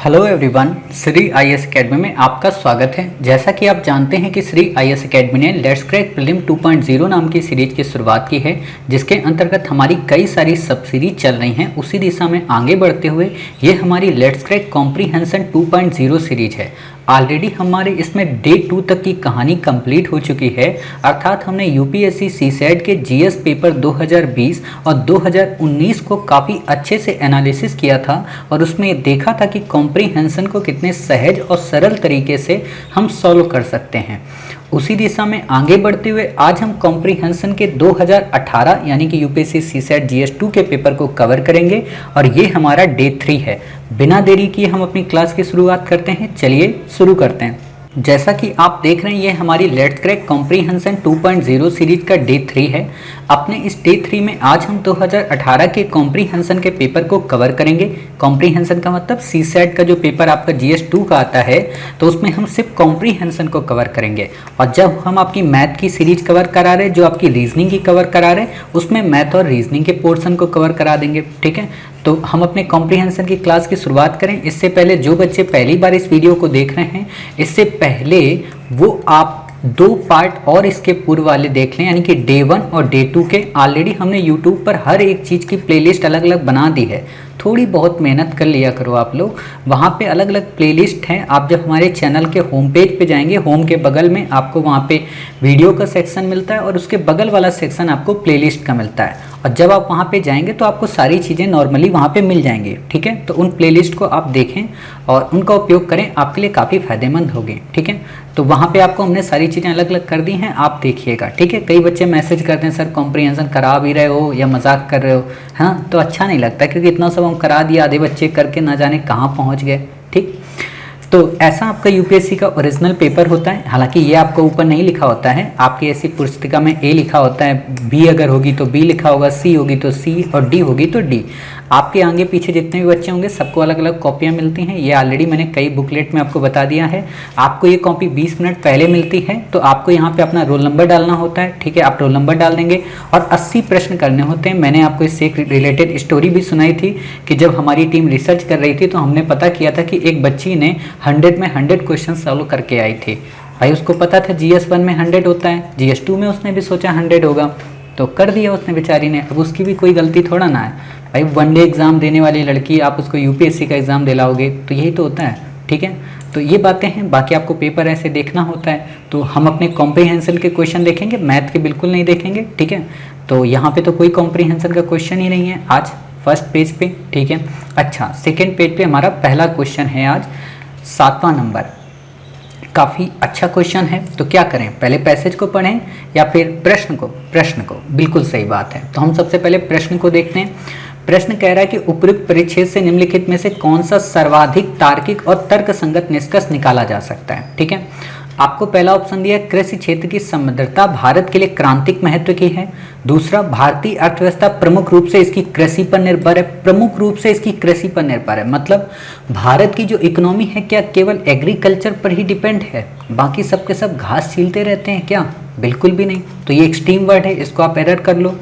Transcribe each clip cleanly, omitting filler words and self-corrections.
Hello everyone, Shri IAS academy में आपका स्वागत है। जैसा कि आप जानते हैं कि श्री आईएएस एकेडमी ने लेट्स क्रैक प्रीलिम 2.0 नाम की सीरीज की शुरुआत की है, जिसके अंतर्गत हमारी कई सारी सब सीरीज चल रही हैं। उसी दिशा में आगे बढ़ते हुए ये हमारी लेट्स क्रैक कॉम्प्रीहेंशन 2.0 सीरीज है। ऑलरेडी हमारे इसमें डे 2 तक की कहानी कंप्लीट हो चुकी है, अर्थात हमने यूपीएससी सीसैट के जीएस पेपर 2020 और 2019 को काफ़ी अच्छे से एनालिसिस किया था और उसमें देखा था कि कॉम्प्रीहेंशन को कितने सहज और सरल तरीके से हम सॉल्व कर सकते हैं। उसी दिशा में आगे बढ़ते हुए आज हम कॉम्प्रीहेंशन के 2018 यानी कि यूपीएससी सीसैट जीएस 2 के पेपर को कवर करेंगे और ये हमारा डे 3 है। बिना देरी किए हम अपनी क्लास की शुरुआत करते हैं। चलिए शुरू करते हैं। जैसा कि आप देख रहे हैं, ये हमारी लेट्स क्रैक कॉम्प्रीहेंशन 2.0 सीरीज का डे 3 है। अपने इस डे 3 में आज हम 2018 के कॉम्प्रीहेंशन के पेपर को कवर करेंगे। कॉम्प्रीहेंशन का मतलब सीसैट का जो पेपर आपका जीएस 2 का आता है, तो उसमें हम सिर्फ कॉम्प्रीहेंशन को कवर करेंगे। और जब हम आपकी मैथ की सीरीज कवर करा रहे, जो आपकी रीजनिंग की कवर करा रहे, उसमें मैथ और रीजनिंग के पोर्शन को कवर करा देंगे। ठीक है, तो हम अपने कॉम्प्रीहेंशन की क्लास की शुरुआत करें। इससे पहले जो बच्चे पहली बार इस वीडियो को देख रहे हैं, इससे पहले वो आप 2 पार्ट और इसके पूर्व वाले देख लें, यानी कि डे 1 और डे 2 के। ऑलरेडी हमने यूट्यूब पर हर एक चीज़ की प्लेलिस्ट अलग अलग बना दी है। थोड़ी बहुत मेहनत कर लिया करो आप लोग। वहाँ पे अलग अलग प्लेलिस्ट हैं। आप जब हमारे चैनल के होम पेज पे जाएंगे, होम के बगल में आपको वहाँ पे वीडियो का सेक्शन मिलता है और उसके बगल वाला सेक्शन आपको प्लेलिस्ट का मिलता है। और जब आप वहाँ पे जाएंगे तो आपको सारी चीज़ें नॉर्मली वहाँ पे मिल जाएंगी। ठीक है, तो उन प्लेलिस्ट को आप देखें और उनका उपयोग करें, आपके लिए काफ़ी फायदेमंद होगी। ठीक है, तो वहाँ पे आपको हमने सारी चीज़ें अलग अलग कर दी हैं, आप देखिएगा। ठीक है, कई बच्चे मैसेज करते हैं, सर कॉम्प्रीहेंशन करा भी रहे हो या मजाक कर रहे हो, हाँ, तो अच्छा नहीं लगता, क्योंकि इतना सब हम करा दिया, आधे बच्चे करके ना जाने कहाँ पहुँच गए। ठीक, तो ऐसा आपका यूपीएससी का ओरिजिनल पेपर होता है। हालांकि ये आपको ऊपर नहीं लिखा होता है, आपकी ऐसी पुस्तिका में ए लिखा होता है, बी अगर होगी तो बी लिखा होगा, सी होगी तो सी और डी होगी तो डी। आपके आगे पीछे जितने भी बच्चे होंगे सबको अलग अलग कॉपियाँ मिलती हैं। ये ऑलरेडी मैंने कई बुकलेट में आपको बता दिया है। आपको ये कॉपी 20 मिनट पहले मिलती है, तो आपको यहाँ पे अपना रोल नंबर डालना होता है। ठीक है, आप रोल नंबर डाल देंगे और 80 प्रश्न करने होते हैं। मैंने आपको इससे एक रिलेटेड स्टोरी भी सुनाई थी कि जब हमारी टीम रिसर्च कर रही थी तो हमने पता किया था कि एक बच्ची ने 100 में 100 क्वेश्चन सॉल्व करके आई थी। भाई उसको पता था जीएस 1 में 100 होता है, जीएस 2 में उसने भी सोचा 100 होगा, तो कर दिया उसने बेचारी ने। अब उसकी भी कोई गलती थोड़ा ना है भाई। 1 डे एग्जाम देने वाली लड़की, आप उसको यूपीएससी का एग्जाम दिलाओगे, तो यही तो होता है। ठीक है, तो ये बातें हैं। बाकी आपको पेपर ऐसे देखना होता है। तो हम अपने कॉम्प्रीहेंशन के क्वेश्चन देखेंगे, मैथ के बिल्कुल नहीं देखेंगे। ठीक है, तो यहाँ पे तो कोई कॉम्प्रीहेंशन का क्वेश्चन ही नहीं है आज फर्स्ट पेज पे। ठीक है, अच्छा, सेकेंड पेज पे हमारा पहला क्वेश्चन है आज 7वां नंबर। काफ़ी अच्छा क्वेश्चन है। तो क्या करें, पहले पैसेज को पढ़ें या फिर प्रश्न को? प्रश्न को, बिल्कुल सही बात है। तो हम सबसे पहले प्रश्न को देखते हैं। प्रश्न कह रहा है कि उपयुक्त परिच्छेद से निम्नलिखित में से कौन सा सर्वाधिक तार्किक और तर्कसंगत निष्कर्ष निकाला जा सकता है। ठीक है, आपको पहला ऑप्शन दिया है, कृषि क्षेत्र की समृद्धता भारत के लिए क्रांतिक महत्व की है। दूसरा, भारतीय अर्थव्यवस्था प्रमुख रूप से इसकी कृषि पर निर्भर है। प्रमुख रूप से इसकी कृषि पर निर्भर है मतलब भारत की जो इकोनॉमी है क्या केवल एग्रीकल्चर पर ही डिपेंड है? बाकी सब के सब घास छीलते रहते हैं क्या? बिल्कुल भी नहीं। तो ये एक्सट्रीम वर्ड है, इसको आप एरर कर लो।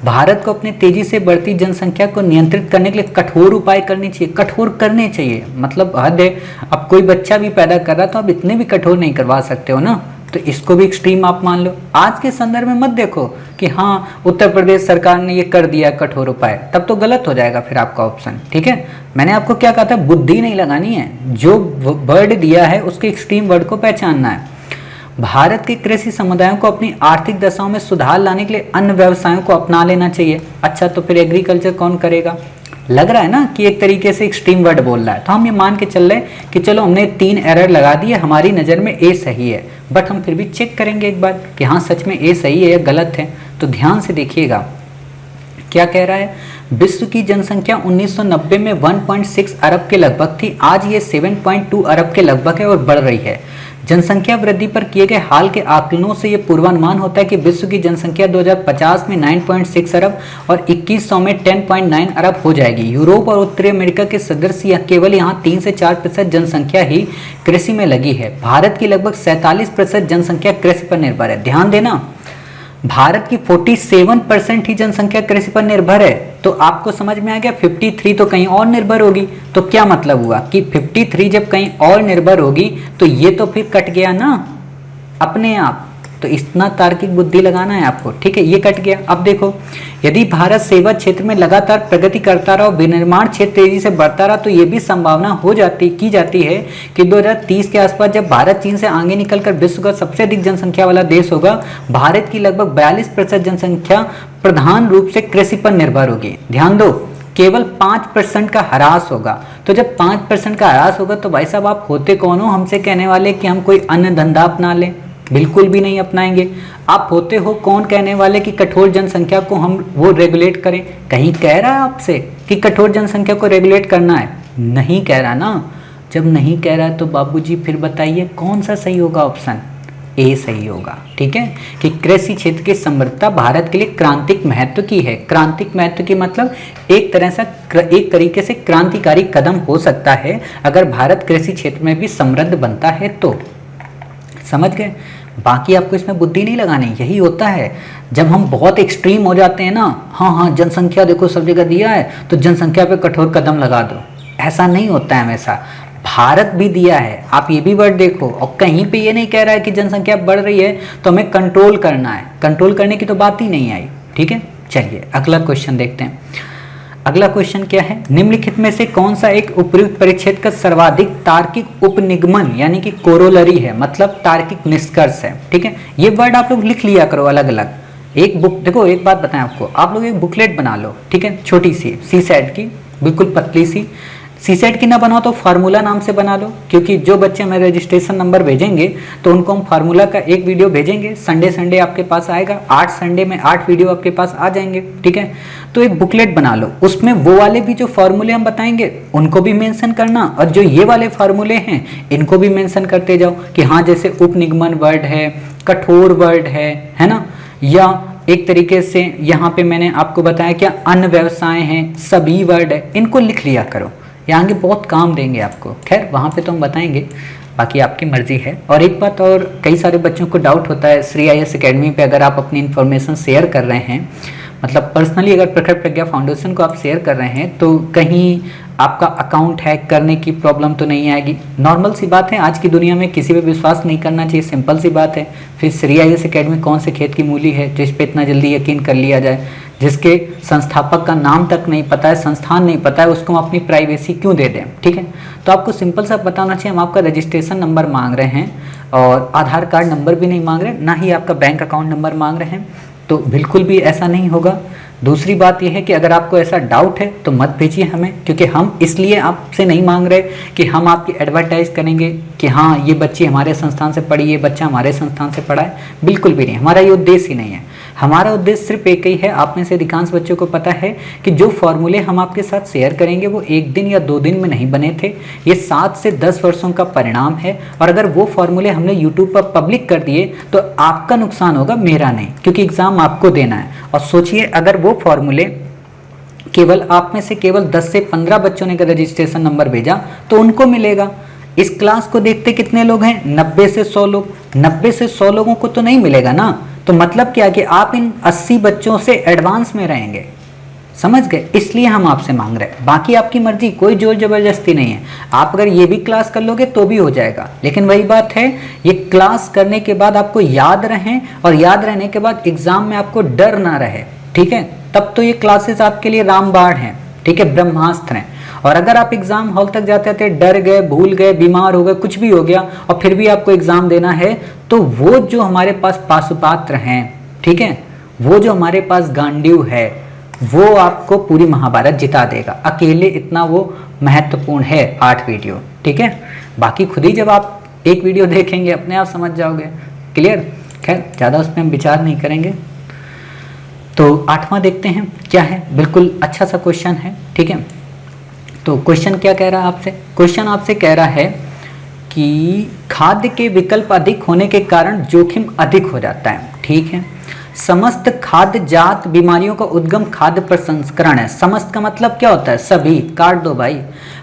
भारत को अपने तेजी से बढ़ती जनसंख्या को नियंत्रित करने के लिए कठोर उपाय करने चाहिए। कठोर करने चाहिए मतलब हद है। अब कोई बच्चा भी पैदा कर रहा तो आप इतने भी कठोर नहीं करवा सकते हो ना, तो इसको भी एक्सट्रीम आप मान लो। आज के संदर्भ में मत देखो कि हाँ उत्तर प्रदेश सरकार ने ये कर दिया कठोर उपाय, तब तो गलत हो जाएगा फिर आपका ऑप्शन। ठीक है, मैंने आपको क्या कहा था, बुद्धि नहीं लगानी है, जो वर्ड दिया है उसके एक्सट्रीम वर्ड को पहचानना है। भारत के कृषि समुदायों को अपनी आर्थिक दशाओं में सुधार लाने के लिए अन्य व्यवसायों को अपना लेना चाहिए। अच्छा, तो फिर एग्रीकल्चर कौन करेगा? लग रहा है ना कि एक तरीके से एक्सट्रीम वर्ड बोल रहा है। तो हम ये मान के चल रहे हैं कि चलो हमने 3 एरर लगा दिए, हमारी नज़र में ए सही है, बट हम फिर भी चेक करेंगे एक बार कि हाँ सच में ए सही है या गलत है। तो ध्यान से देखिएगा क्या कह रहा है। विश्व की जनसंख्या 1990 में 1.6 अरब के लगभग थी, आज ये 7.2 अरब के लगभग है और बढ़ रही है। जनसंख्या वृद्धि पर किए गए हाल के आकलनों से यह पूर्वानुमान होता है कि विश्व की जनसंख्या 2050 में 9.6 अरब और 2100 में 10.9 अरब हो जाएगी। यूरोप और उत्तरी अमेरिका के सदस्य केवल यहाँ 3 से 4% जनसंख्या ही कृषि में लगी है। भारत की लगभग 47% जनसंख्या कृषि पर निर्भर है। ध्यान देना, भारत की 47% ही जनसंख्या कृषि पर निर्भर है। तो आपको समझ में आ गया 53 तो कहीं और निर्भर होगी। तो क्या मतलब हुआ कि 53 जब कहीं और निर्भर होगी तो ये तो फिर कट गया ना अपने आप। तो इतना तार्किक बुद्धि लगाना है आपको, ठीक है, ये कट गया। अब देखो, यदि भारत सेवा क्षेत्र में लगातार प्रगति करता रहा और विनिर्माण क्षेत्र तेजी से बढ़ता रहा तो ये भी संभावना की जाती है कि 2030 के आसपास जब भारत चीन से आगे निकलकर विश्व का सबसे अधिक जनसंख्या वाला देश होगा, भारत की लगभग 42% जनसंख्या प्रधान रूप से कृषि पर निर्भर होगी। ध्यान दो, केवल 5% का ह्रास होगा। तो जब 5% का ह्रास होगा तो भाई साहब आप होते कौन हो हमसे कहने वाले कि हम कोई अन्य धंधा अपना लें? बिल्कुल भी नहीं अपनाएंगे। आप होते हो कौन कहने वाले कि कठोर जनसंख्या को हम वो रेगुलेट करें? कहीं कह रहा है आपसे कि कठोर जनसंख्या को रेगुलेट करना है? नहीं कह रहा ना। जब नहीं कह रहा है तो बाबूजी फिर बताइए कौन सा सही होगा? ऑप्शन ए सही होगा, ठीक है, कि कृषि क्षेत्र की समृद्धता भारत के लिए क्रांतिक महत्व की है। क्रांतिक महत्व की मतलब एक तरीके से क्रांतिकारी कदम हो सकता है अगर भारत कृषि क्षेत्र में भी समृद्ध बनता है तो। समझ गए? बाकी आपको इसमें बुद्धि नहीं लगानी। यही होता है जब हम बहुत एक्सट्रीम हो जाते हैं ना, हाँ जनसंख्या देखो सब जगह दिया है तो जनसंख्या पे कठोर कदम लगा दो, ऐसा नहीं होता है हमेशा। भारत भी दिया है, आप ये भी वर्ड देखो, और कहीं पे ये नहीं कह रहा है कि जनसंख्या बढ़ रही है तो हमें कंट्रोल करना है। कंट्रोल करने की तो बात ही नहीं आई, ठीक है। चलिए अगला क्वेश्चन देखते हैं। अगला क्वेश्चन क्या है? निम्नलिखित में से कौन सा एक उपयुक्त परिच्छेद का सर्वाधिक तार्किक उपनिगमन यानी कि कोरोलरी है, मतलब तार्किक निष्कर्ष है, ठीक है। ये वर्ड आप लोग लिख लिया करो अलग अलग। एक बुक देखो, एक बात बताएं आपको, आप लोग एक बुकलेट बना लो, ठीक है, छोटी सी सीसैट की, बिल्कुल पतली सी। सीसेट की ना बनाओ तो फार्मूला नाम से बना लो, क्योंकि जो बच्चे हमें रजिस्ट्रेशन नंबर भेजेंगे तो उनको हम फार्मूला का एक वीडियो भेजेंगे, संडे आपके पास आएगा, 8 संडे में 8 वीडियो आपके पास आ जाएंगे, ठीक है। तो एक बुकलेट बना लो, उसमें वो वाले भी जो फार्मूले हम बताएंगे उनको भी मेंशन करना, और जो ये वाले फार्मूले हैं इनको भी मेंशन करते जाओ कि हाँ जैसे उपनिगमन वर्ड है, कठोर वर्ड है ना, या एक तरीके से यहाँ पे मैंने आपको बताया क्या अन्य व्यवसाय हैं, सभी वर्ड है, इनको लिख लिया करो, ये आगे बहुत काम देंगे आपको। खैर वहाँ पे तो हम बताएंगे, बाकी आपकी मर्जी है। और एक बात और, कई सारे बच्चों को डाउट होता है श्री IAS एकेडमी पे अगर आप अपनी इन्फॉर्मेशन शेयर कर रहे हैं, मतलब पर्सनली अगर प्रखर प्रज्ञा फाउंडेशन को आप शेयर कर रहे हैं तो कहीं आपका अकाउंट हैक करने की प्रॉब्लम तो नहीं आएगी। नॉर्मल सी बात है, आज की दुनिया में किसी पे विश्वास नहीं करना चाहिए, सिंपल सी बात है। फिर श्री IAS एकेडमी कौन से खेत की मूली है जिस पे इतना जल्दी यकीन कर लिया जाए, जिसके संस्थापक का नाम तक नहीं पता है, संस्थान नहीं पता है, उसको हम अपनी प्राइवेसी क्यों दे दें, ठीक है। तो आपको सिंपल सा पता होना चाहिए, हम आपका रजिस्ट्रेशन नंबर मांग रहे हैं और आधार कार्ड नंबर भी नहीं मांग रहे, ना ही आपका बैंक अकाउंट नंबर मांग रहे हैं, तो बिल्कुल भी ऐसा नहीं होगा। दूसरी बात यह है कि अगर आपको ऐसा डाउट है तो मत भेजिए हमें, क्योंकि हम इसलिए आपसे नहीं मांग रहे कि हम आपकी एडवर्टाइज करेंगे कि हाँ ये बच्ची हमारे संस्थान से पढ़ी, ये बच्चा हमारे संस्थान से पढ़ा है, बिल्कुल भी नहीं, हमारा ये उद्देश्य ही नहीं है। हमारा उद्देश्य सिर्फ एक ही है, आप में से अधिकांश बच्चों को पता है कि जो फॉर्मूले हम आपके साथ शेयर करेंगे वो 1 दिन या 2 दिन में नहीं बने थे, ये 7 से 10 वर्षों का परिणाम है। और अगर वो फॉर्मूले हमने यूट्यूब पर पब्लिक कर दिए तो आपका नुकसान होगा, मेरा नहीं, क्योंकि एग्जाम आपको देना है। और सोचिए अगर वो फॉर्मूले केवल आप में से केवल 10 से 15 बच्चों ने रजिस्ट्रेशन नंबर भेजा तो उनको मिलेगा। इस क्लास को देखते कितने लोग हैं? 90 से 100 लोग। 90 से 100 लोगों को तो नहीं मिलेगा ना, तो मतलब क्या कि आप इन 80 बच्चों से एडवांस में रहेंगे, समझ गए? इसलिए हम आपसे मांग रहे हैं, बाकी आपकी मर्जी, कोई जोर जबरदस्ती नहीं है। आप अगर ये भी क्लास कर लोगे तो भी हो जाएगा, लेकिन वही बात है, ये क्लास करने के बाद आपको याद रहें, और याद रहने के बाद एग्जाम में आपको डर ना रहे, ठीक है, तब तो ये क्लासेस आपके लिए रामबाण हैं, ठीक है, ब्रह्मास्त्र हैं। और अगर आप एग्जाम हॉल तक जाते थे, डर गए, भूल गए, बीमार हो गए, कुछ भी हो गया और फिर भी आपको एग्जाम देना है, तो वो जो हमारे पास पाशुपात्र हैं, ठीक है, वो जो हमारे पास गांडीव है, वो आपको पूरी महाभारत जिता देगा अकेले, इतना वो महत्वपूर्ण है 8 वीडियो, ठीक है। बाकी खुद ही जब आप एक वीडियो देखेंगे अपने आप समझ जाओगे, क्लियर। खैर ज़्यादा उसमें हम विचार नहीं करेंगे। तो 8वां देखते हैं क्या है, बिल्कुल अच्छा सा क्वेश्चन है, ठीक है। तो क्वेश्चन क्या कह रहा है आपसे? क्वेश्चन आपसे कह रहा है कि खाद्य के विकल्प अधिक होने के कारण जोखिम अधिक हो जाता है, ठीक है। समस्त खाद्य जात बीमारियों का उद्गम खाद्य प्रसंस्करण है। समस्त का मतलब क्या होता है? सभी, काट दो भाई।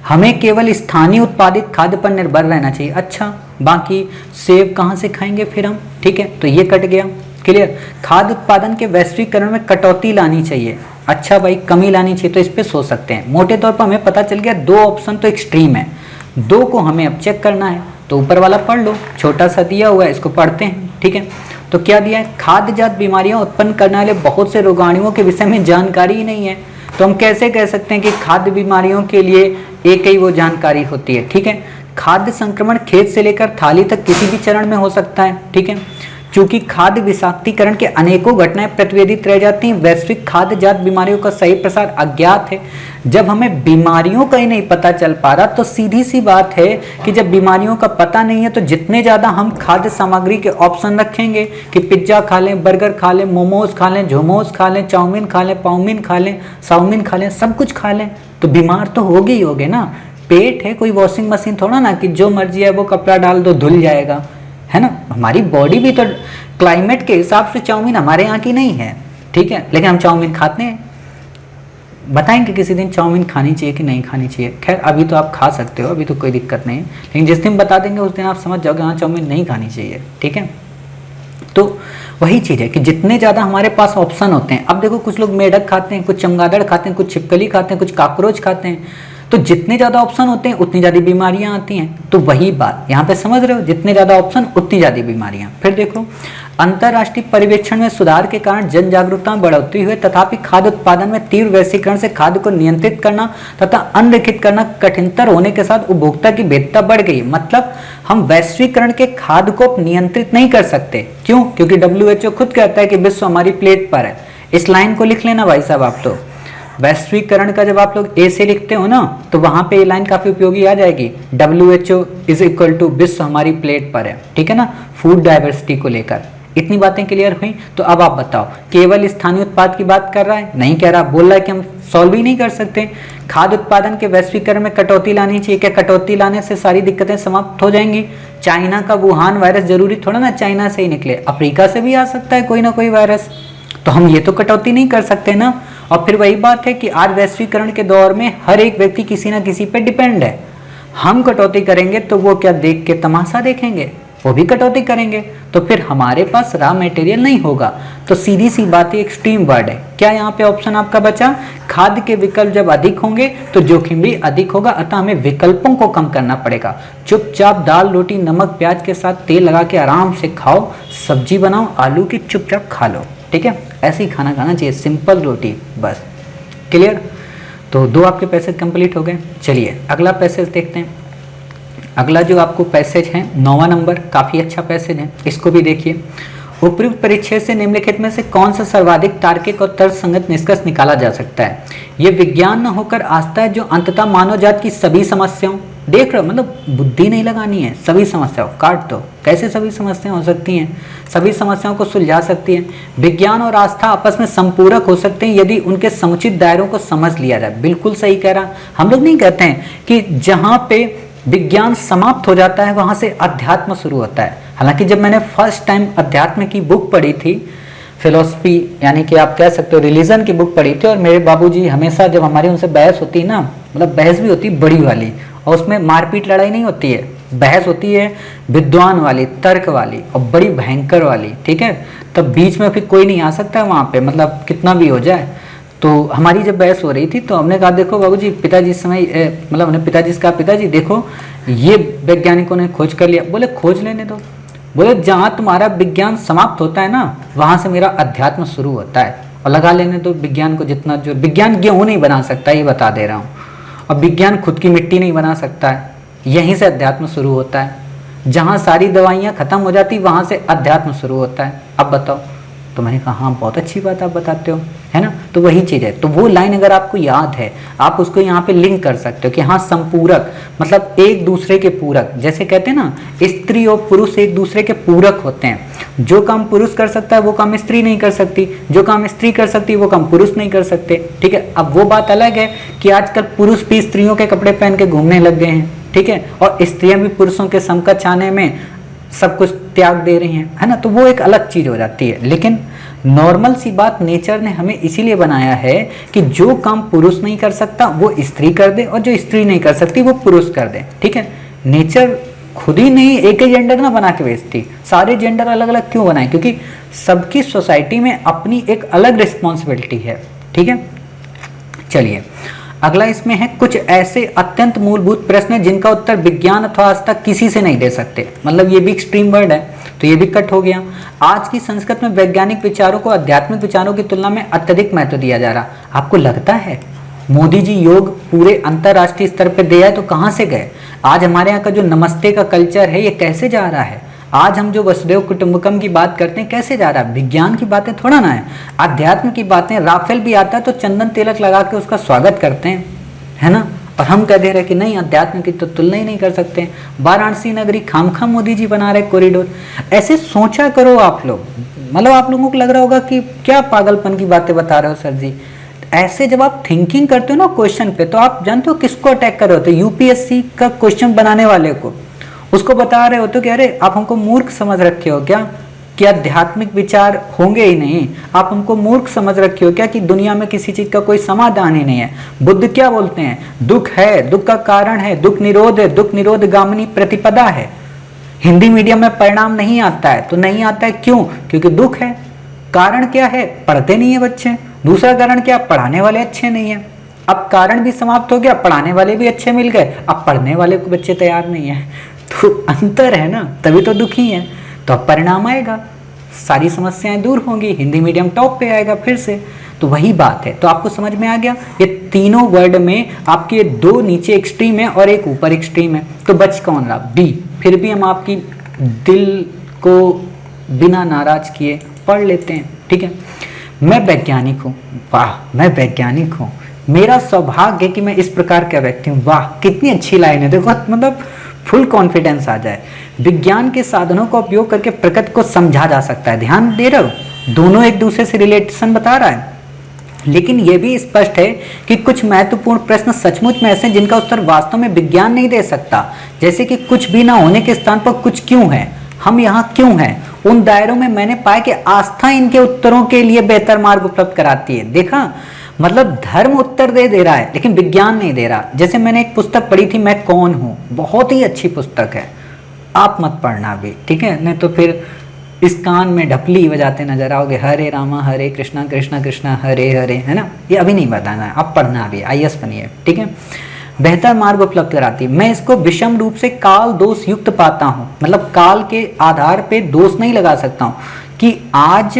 हमें केवल स्थानीय उत्पादित खाद्य पर निर्भर रहना चाहिए। अच्छा, बाकी सेब कहाँ से खाएंगे फिर हम, ठीक है, तो ये कट गया। क्लियर। खाद्य उत्पादन के वैश्वीकरण में कटौती लानी चाहिए। अच्छा भाई, कमी लानी चाहिए, तो इस पे सोच सकते हैं। मोटे तौर पर हमें पता चल गया, दो ऑप्शन तो एक्सट्रीम है, दो को हमें अब चेक करना है। तो ऊपर वाला पढ़ लो, छोटा सा दिया हुआ है, इसको पढ़ते हैं। ठीक है, तो क्या दिया है, खाद्यजात बीमारियां उत्पन्न करने वाले बहुत से रोगाणुओं के विषय में जानकारी ही नहीं है। तो हम कैसे कह सकते हैं कि खाद्य बीमारियों के लिए एक ही वो जानकारी होती है। ठीक है, खाद्य संक्रमण खेत से लेकर थाली तक किसी भी चरण में हो सकता है। ठीक है, चूंकि खाद्य विषाक्तीकरण के अनेकों घटनाएं प्रतिवेदित रह जाती हैं, वैश्विक खाद्यजात बीमारियों का सही प्रसार अज्ञात है। जब हमें बीमारियों का ही नहीं पता चल पा रहा, तो सीधी सी बात है कि जब बीमारियों का पता नहीं है, तो जितने ज़्यादा हम खाद्य सामग्री के ऑप्शन रखेंगे कि पिज्ज़ा खा लें, बर्गर खा लें, मोमोज खा लें, झोमोज खा लें, चाउमीन खा लें, पाउमीन खा लें, साउमीन खा लें, सब कुछ खा लें, तो बीमार तो होगे ही होगे ना। पेट है, कोई वॉशिंग मशीन थोड़ा ना कि जो मर्जी है वो कपड़ा डाल दो धुल जाएगा, है ना। हमारी बॉडी भी तो क्लाइमेट के हिसाब से, चाउमीन हमारे यहाँ की नहीं है, ठीक है, लेकिन हम चाउमीन खाते हैं। बताएंगे किसी दिन चाउमीन खानी चाहिए कि नहीं खानी चाहिए। खैर अभी तो आप खा सकते हो, अभी तो कोई दिक्कत नहीं है, लेकिन जिस दिन बता देंगे उस दिन आप समझ जाओगे हाँ चाउमीन नहीं खानी चाहिए। ठीक है, तो वही चीज़ है कि जितने ज़्यादा हमारे पास ऑप्शन होते हैं, अब देखो कुछ लोग मेढक खाते हैं, कुछ चमगादड़ खाते हैं, कुछ छिपकली खाते हैं, कुछ काकरोच खाते हैं, तो जितने ज़्यादा ऑप्शन होते हैं उतनी ज़्यादा बीमारियां आती हैं। तो वही बात यहाँ पे समझ रहे हो, जितने ज़्यादा ऑप्शन उतनी ज़्यादा बीमारियां। फिर देखो, अंतर्राष्ट्रीय पर्यवेक्षण में सुधार के कारण जन जागरूकता में बढ़ोतरी हुई, तथापि खाद्य उत्पादन में तीव्र वैश्वीकरण से खाद्य को नियंत्रित करना तथा अनलिखित करना कठिनतर होने के साथ उपभोक्ता की भेद्यता बढ़ गई। मतलब हम वैश्वीकरण के खाद्य को नियंत्रित नहीं कर सकते। क्यों? क्योंकि WHO खुद कहता है कि विश्व हमारी प्लेट पर है। इस लाइन को लिख लेना भाई साहब आप। तो वैश्वीकरण का जब आप लोग ए से लिखते हो ना, तो वहां पे ये लाइन काफी उपयोगी आ जाएगी। WHO इज इक्वल टू विश्व हमारी प्लेट पर है, ठीक है ना, फूड डाइवर्सिटी को लेकर। इतनी बातें क्लियर हुई। तो अब आप बताओ, केवल स्थानीय उत्पाद की बात कर रहा है? नहीं कह रहा, बोल रहा है कि हम सॉल्व ही नहीं कर सकते। खाद्य उत्पादन के वैश्वीकरण में कटौती लानी चाहिए। क्या कटौती लाने से सारी दिक्कतें समाप्त हो जाएंगी? चाइना का वुहान वायरस जरूरी थोड़ा ना चाइना से ही निकले, अफ्रीका से भी आ सकता है कोई ना कोई वायरस। तो हम ये तो कटौती नहीं कर सकते ना। और फिर वही बात है कि आज वैश्वीकरण के दौर में हर एक व्यक्ति किसी ना किसी पे डिपेंड है। हम कटौती करेंगे तो वो क्या देख के तमाशा देखेंगे? वो भी कटौती करेंगे, तो फिर हमारे पास रॉ मटेरियल नहीं होगा। तो सीधी सी बात है, एक्सट्रीम वर्ड है। क्या यहाँ पे ऑप्शन आपका बचा? खाद्य के विकल्प जब अधिक होंगे तो जोखिम भी अधिक होगा, अतः हमें विकल्पों को कम करना पड़ेगा। चुपचाप दाल रोटी नमक प्याज के साथ तेल लगा के आराम से खाओ, सब्जी बनाओ आलू की, चुपचाप खा लो, ठीक है। ऐसे ही खाना खाना चाहिए, सिंपल रोटी, बस। क्लियर? तो दो आपके पैसेज कंप्लीट हो गए। चलिए अगला पैसेज देखते हैं। अगला जो आपको पैसेज है 9वां नंबर, काफ़ी अच्छा पैसेज है, इसको भी देखिए। उपयुक्त परिच्छेद से निम्नलिखित में से कौन सा सर्वाधिक तार्किक और तर्कसंगत निष्कर्ष निकाला जा सकता है? ये विज्ञान न होकर आस्था है जो अंततः मानव जात की सभी समस्याओं, देख रहे हो, मतलब बुद्धि नहीं लगानी है, सभी समस्याओं काट दो। कैसे सभी समस्याएं हो सकती हैं? सभी समस्याओं को सुलझा सकती है। विज्ञान और आस्था आपस में संपूरक हो सकते हैं यदि उनके समुचित दायरों को समझ लिया जाए। बिल्कुल सही कह रहा। हम लोग नहीं कहते हैं कि जहाँ पे विज्ञान समाप्त हो जाता है वहां से अध्यात्म शुरू होता है। हालांकि जब मैंने फर्स्ट टाइम अध्यात्म की बुक पढ़ी थी, फिलोसफी यानी कि आप कह सकते हो रिलीजन की बुक पढ़ी थी, और मेरे बाबूजी हमेशा जब हमारी उनसे बहस होती ना, मतलब बहस भी होती बड़ी वाली, और उसमें मारपीट लड़ाई नहीं होती है, बहस होती है विद्वान वाली, तर्क वाली और बड़ी भयंकर वाली, ठीक है। तब बीच में फिर कोई नहीं आ सकता वहाँ पे, मतलब कितना भी हो जाए। तो हमारी जब बहस हो रही थी तो हमने कहा देखो बाबूजी, पिताजी इस समय मतलब हमने पिताजी से कहा पिताजी देखो ये वैज्ञानिकों ने खोज कर लिया। बोले खोज लेने दो। बोले जहाँ तुम्हारा विज्ञान समाप्त होता है ना, वहाँ से मेरा अध्यात्म शुरू होता है, और लगा लेने दो विज्ञान को जितना जो। विज्ञान गेहूँ नहीं बना सकता, ये बता दे रहा हूँ, और विज्ञान खुद की मिट्टी नहीं बना सकता है। यहीं से अध्यात्म शुरू होता है। जहाँ सारी दवाइयाँ खत्म हो जाती वहाँ से अध्यात्म शुरू होता है। अब बताओ। तो मैंने कहा हाँ बहुत अच्छी बात आप बताते हो, है ना। तो वही चीज़ है। तो वो लाइन अगर आपको याद है, आप उसको यहाँ पे लिंक कर सकते हो कि हाँ संपूरक, मतलब एक दूसरे के पूरक। जैसे कहते हैं ना, स्त्री और पुरुष एक दूसरे के पूरक होते हैं। जो काम पुरुष कर सकता है वो काम स्त्री नहीं कर सकती, जो काम स्त्री कर सकती है वो काम पुरुष नहीं कर सकते, ठीक है। अब वो बात अलग है कि आजकल पुरुष भी स्त्रियों के कपड़े पहन के घूमने लग गए हैं, ठीक है, और स्त्रियां भी पुरुषों के समकक्ष आने में सब कुछ त्याग दे रही हैं, है ना। तो वो एक अलग चीज हो जाती है। लेकिन नॉर्मल सी बात नेचर ने हमें इसीलिए बनाया है कि जो काम पुरुष नहीं कर सकता वो स्त्री कर दे, और जो स्त्री नहीं कर सकती वो पुरुष कर दे, ठीक है। नेचर खुद ही नहीं एक ही जेंडर ना बना के भेजती, सारे जेंडर अलग अलग क्यों बनाए? क्योंकि सबकी सोसाइटी में अपनी एक अलग रिस्पॉन्सिबिलिटी है। ठीक है, चलिए अगला इसमें है कुछ ऐसे अत्यंत मूलभूत प्रश्न हैं जिनका उत्तर विज्ञान अथवा आज तक किसी से नहीं दे सकते। मतलब ये भी एक्सट्रीम वर्ड है तो ये भी कट हो गया। आज की संस्कृति में वैज्ञानिक विचारों को आध्यात्मिक विचारों की तुलना में अत्यधिक महत्व दिया जा रहा। आपको लगता है मोदी जी योग पूरे अंतरराष्ट्रीय स्तर पर दिया है तो कहाँ से गए? आज हमारे यहाँ का जो नमस्ते का कल्चर है ये कैसे जा रहा है? आज हम जो वसुदेव कुटुंबकम की बात करते हैं कैसे जा रहा है? विज्ञान की बातें थोड़ा ना है, अध्यात्म की बातें। राफेल भी आता है तो चंदन तिलक लगा के उसका स्वागत करते हैं, है ना? और हम कह दे रहे कि नहीं अध्यात्म की तो तुलना ही नहीं कर सकते। वाराणसी नगरी खामखा मोदी जी बना रहे कॉरिडोर। ऐसे सोचा करो आप लोग। मतलब आप लोगों को लग रहा होगा कि क्या पागलपन की बातें बता रहे हो सर जी। ऐसे जब आप थिंकिंग करते हो ना क्वेश्चन पे, तो आप जानते हो किसको अटैक कर रहे होते हो? यूपीएससी का क्वेश्चन बनाने वाले को, उसको बता रहे हो तो क्या, अरे आप हमको मूर्ख समझ रखे हो क्या कि आध्यात्मिक विचार होंगे ही नहीं? आप हमको मूर्ख समझ रखे हो क्या कि दुनिया में किसी चीज का कोई समाधान ही नहीं है? बुद्ध क्या बोलते हैं? दुख है, दुख का कारण है, दुख निरोध है, दुख निरोध गामिनी प्रतिपदा है। हिंदी मीडियम में परिणाम नहीं आता है तो नहीं आता है क्यों? क्योंकि दुख है। कारण क्या है? पढ़ते नहीं है बच्चे। दूसरा कारण क्या? पढ़ाने वाले अच्छे नहीं है। अब कारण भी समाप्त हो गया, पढ़ाने वाले भी अच्छे मिल गए, अब पढ़ने वाले को बच्चे तैयार नहीं है। तो अंतर है ना, तभी तो दुखी है। तो अब परिणाम आएगा, सारी समस्याएं दूर होंगी, हिंदी मीडियम टॉप पे आएगा फिर से। तो वही बात है। तो आपको समझ में आ गया, ये तीनों वर्ड में आपके दो नीचे एक्सट्रीम है और एक ऊपर एक्सट्रीम है। तो बच कौन रहा? बी। फिर भी हम आपकी दिल को बिना नाराज किए पढ़ लेते हैं। ठीक है, मैं वैज्ञानिक हूँ। वाह, मैं वैज्ञानिक हूँ, मेरा सौभाग्य है कि मैं इस प्रकार का व्यक्ति हूँ। वाह, कितनी अच्छी लाइन है। देखो मतलब फुल कॉन्फिडेंस आ जाए। विज्ञान के साधनों का उपयोग करके प्रकृति को समझा जा सकता है। ध्यान दे रहे हो, दोनों एक दूसरे से रिलेशन बता रहा है। लेकिन यह भी स्पष्ट है कि कुछ महत्वपूर्ण प्रश्न सचमुच में ऐसे हैं जिनका उत्तर वास्तव में विज्ञान नहीं दे सकता। जैसे कि कुछ भी ना होने के स्थान पर कुछ क्यों है, हम यहाँ क्यों हैं। उन दायरों में मैंने पाया कि आस्था इनके उत्तरों के लिए बेहतर मार्ग उपलब्ध कराती है। देखा, मतलब धर्म उत्तर दे रहा है लेकिन विज्ञान नहीं दे रहा। जैसे मैंने एक पुस्तक पढ़ी थी, मैं कौन हूँ, बहुत ही अच्छी पुस्तक है, आप मत पढ़ना भी, ठीक है? नहीं तो फिर इस कान में ढपली बजाते नजर आओगे, हरे रामा हरे कृष्णा कृष्णा कृष्णा हरे हरे, है ना? ये अभी नहीं बताना है, अब पढ़ना भी, आईएएस बनिए, ठीक है? बेहतर मार्ग उपलब्ध कराती है। मैं इसको विषम रूप से काल दोष युक्त पाता हूँ। मतलब काल के आधार पे दोष नहीं लगा सकता हूँ कि आज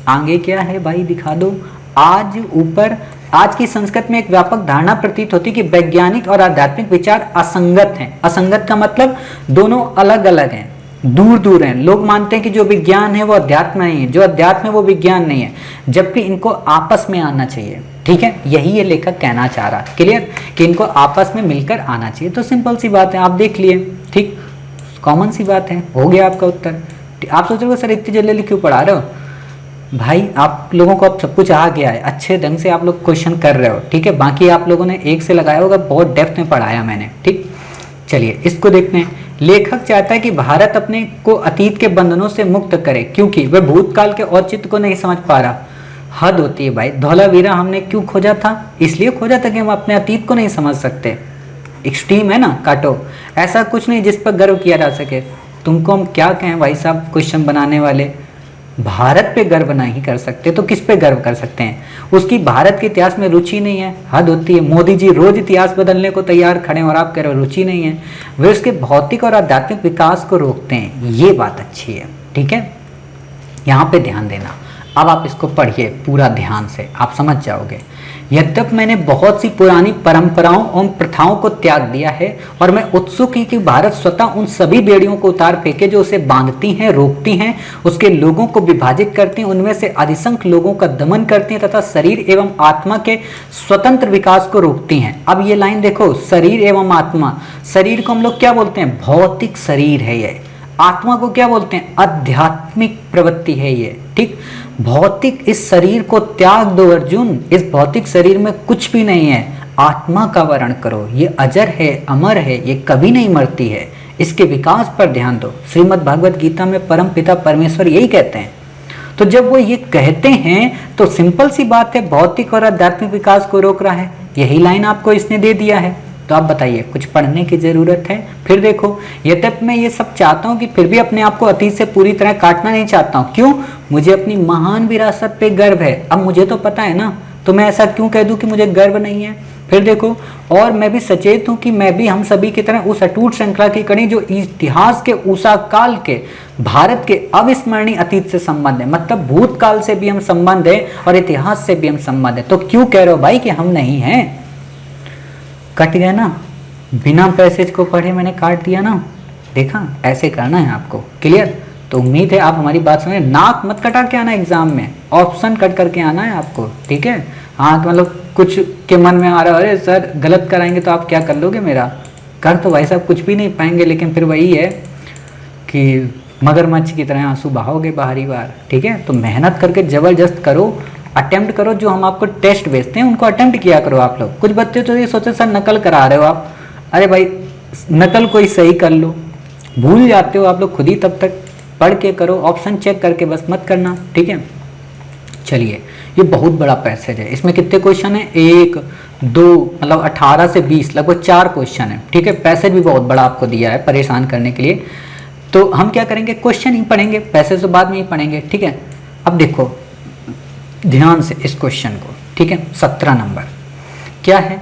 आगे क्या है भाई, दिखा दो। आज ऊपर, आज की संस्कृति में एक व्यापक धारणा प्रतीत होती है कि वैज्ञानिक और आध्यात्मिक विचार असंगत हैं। असंगत का मतलब दोनों अलग अलग हैं, दूर दूर हैं। लोग मानते हैं कि जो विज्ञान है वो अध्यात्म नहीं है, जो अध्यात्म है वो विज्ञान नहीं है, जबकि इनको आपस में आना चाहिए। ठीक है, यही ये लेखक कहना चाह रहा। क्लियर कि इनको आपस में मिलकर आना चाहिए। तो सिंपल सी बात है, आप देख लिए, ठीक, कॉमन सी बात है, हो गया आपका उत्तर। आप सोच रहे हो सर इतनी जल्दी क्यों पढ़ा रहे हो? भाई आप लोगों को अब सब कुछ आ गया है, अच्छे ढंग से आप लोग क्वेश्चन कर रहे हो, ठीक है? बाकी आप लोगों ने एक से लगाया होगा, बहुत डेप्थ में पढ़ाया मैंने, ठीक? चलिए इसको देखते हैं। लेखक चाहता है कि भारत अपने को अतीत के बंधनों से मुक्त करे क्योंकि वह भूतकाल के औचित्य को नहीं समझ पा रहा। हद होती है भाई। धौलावीरा हमने क्यों खोजा था? इसलिए खोजा था कि हम अपने अतीत को नहीं समझ सकते। एक्सट्रीम है ना, काटो। ऐसा कुछ नहीं जिस पर गर्व किया जा सके। तुमको हम क्या कहें भाई साहब, क्वेश्चन बनाने वाले? भारत पे गर्व नहीं कर सकते तो किस पे गर्व कर सकते हैं? उसकी भारत के इतिहास में रुचि नहीं है। हद होती है। मोदी जी रोज इतिहास बदलने को तैयार खड़े हैं और आप कह रहे हो रुचि नहीं है। वे उसके भौतिक और आध्यात्मिक विकास को रोकते हैं। ये बात अच्छी है, ठीक है? यहाँ पे ध्यान देना। अब आप इसको पढ़िए पूरा ध्यान से, आप समझ जाओगे। यद्यपि मैंने बहुत सी पुरानी परंपराओं और प्रथाओं को त्याग दिया है और मैं उत्सुक हूं कि भारत स्वतः उन सभी बेड़ियों को उतार फेंके जो उसे बांधती हैं, रोकती हैं, उसके लोगों को विभाजित करती हैं, उनमें से अधिसंख्य लोगों का दमन करती हैं तथा शरीर एवं आत्मा के स्वतंत्र विकास को रोकती हैं। अब ये लाइन देखो, शरीर एवं आत्मा। शरीर को हम लोग क्या बोलते हैं? भौतिक शरीर है ये। आत्मा को क्या बोलते हैं? आध्यात्मिक प्रवृत्ति है ये, ठीक? भौतिक इस शरीर को त्याग दो अर्जुन। इस भौतिक शरीर में कुछ भी नहीं है। आत्मा का वर्ण करो, ये अजर है, अमर है, ये कभी नहीं मरती है। इसके विकास पर ध्यान दो। श्रीमद् भागवत गीता में परम पिता परमेश्वर यही कहते हैं। तो जब वो ये कहते हैं तो सिंपल सी बात है, भौतिक और आध्यात्मिक विकास को रोक रहा है। यही लाइन आपको इसने दे दिया है। तो आप बताइए कुछ पढ़ने की ज़रूरत है? फिर देखो, यद्यपि मैं ये सब चाहता हूँ कि फिर भी अपने आप को अतीत से पूरी तरह काटना नहीं चाहता हूँ। क्यों? मुझे अपनी महान विरासत पे गर्व है। अब मुझे तो पता है ना, तो मैं ऐसा क्यों कह दूँ कि मुझे गर्व नहीं है? फिर देखो, और मैं भी सचेत हूँ कि मैं भी हम सभी की तरह उस अटूट श्रृंखला की कड़ी जो इतिहास के उषा काल के भारत के अविस्मरणीय अतीत से संबंध है, मतलब भूतकाल से भी हम संबंध है और इतिहास से भी हम संबंध है। तो क्यों कह रहे हो भाई कि हम नहीं हैं? कट गया ना, बिना पैसेज को पढ़े मैंने काट दिया ना। देखा, ऐसे करना है आपको। क्लियर? तो उम्मीद है आप हमारी बात समझे। नाक मत कटा के आना एग्जाम में, ऑप्शन कट करके आना है आपको, ठीक है? हाँ, मतलब कुछ के मन में आ रहा है अरे सर गलत कराएंगे तो आप क्या कर लोगे मेरा? कर तो भाई साहब कुछ भी नहीं पाएंगे, लेकिन फिर वही है कि मगरमच्छ की तरह आंसू बहाओगे बाहरी बार, ठीक है? तो मेहनत करके जबरदस्त करो, अटेम्प्ट करो। जो हम आपको टेस्ट भेजते हैं उनको अटेम्प्ट किया करो आप लोग। कुछ बच्चे तो ये सोचे सर नकल करा रहे हो आप। अरे भाई, नकल कोई सही कर लो, भूल जाते हो आप लोग खुद ही, तब तक पढ़ के करो, ऑप्शन चेक करके बस मत करना, ठीक है? चलिए, ये बहुत बड़ा पैसेज है। इसमें कितने क्वेश्चन है? 1 2 मतलब 18 से 20, लगभग 4 क्वेश्चन है, ठीक है? पैसेज भी बहुत बड़ा आपको दिया है परेशान करने के लिए। तो हम क्या करेंगे, क्वेश्चन ही पढ़ेंगे, पैसेज तो बाद में ही पढ़ेंगे, ठीक है? अब देखो ध्यान से इस क्वेश्चन को, ठीक है? 17 नंबर क्या है?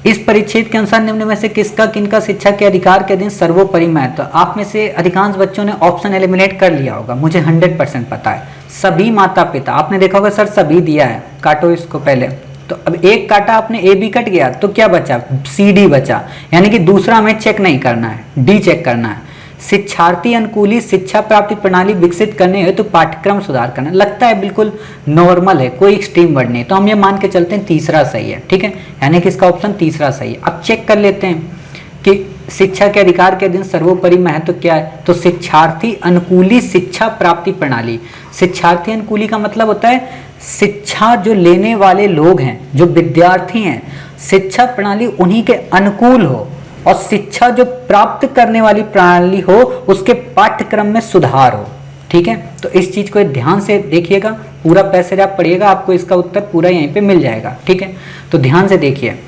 इस परिच्छेद के अनुसार निम्न में से किसका किनका शिक्षा के अधिकार के अधीन सर्वोपरि महत्व? आप में से अधिकांश बच्चों ने ऑप्शन एलिमिनेट कर लिया होगा, मुझे 100% पता है। सभी माता पिता, आपने देखा होगा सर सभी दिया है, काटो इसको पहले। तो अब एक काटा आपने, ए बी कट गया, तो क्या बचा? सी डी बचा, यानी कि दूसरा हमें चेक नहीं करना है, डी चेक करना है। शिक्षार्थी अनुकूली शिक्षा प्राप्ति प्रणाली विकसित करने हेतु तो पाठ्यक्रम सुधार करना, लगता है बिल्कुल नॉर्मल है, कोई एक्सट्रीम वर्ड नहीं। तो हम ये मान के चलते हैं तीसरा सही है, ठीक है? यानी कि इसका ऑप्शन तीसरा सही है। अब चेक कर लेते हैं कि शिक्षा के अधिकार के अधीन सर्वोपरि महत्व क्या है। तो शिक्षार्थी अनुकूली शिक्षा प्राप्ति प्रणाली, शिक्षार्थी अनुकूली का मतलब होता है शिक्षा जो लेने वाले लोग हैं, जो विद्यार्थी हैं, शिक्षा प्रणाली उन्हीं के अनुकूल हो, और शिक्षा जो प्राप्त करने वाली प्रणाली हो उसके पाठ्यक्रम में सुधार हो, ठीक है? तो इस चीज को ध्यान से देखिएगा, पूरा पैसेज आप पढ़िएगा, आपको इसका उत्तर पूरा यहीं पे मिल जाएगा, ठीक है? तो ध्यान से देखिए,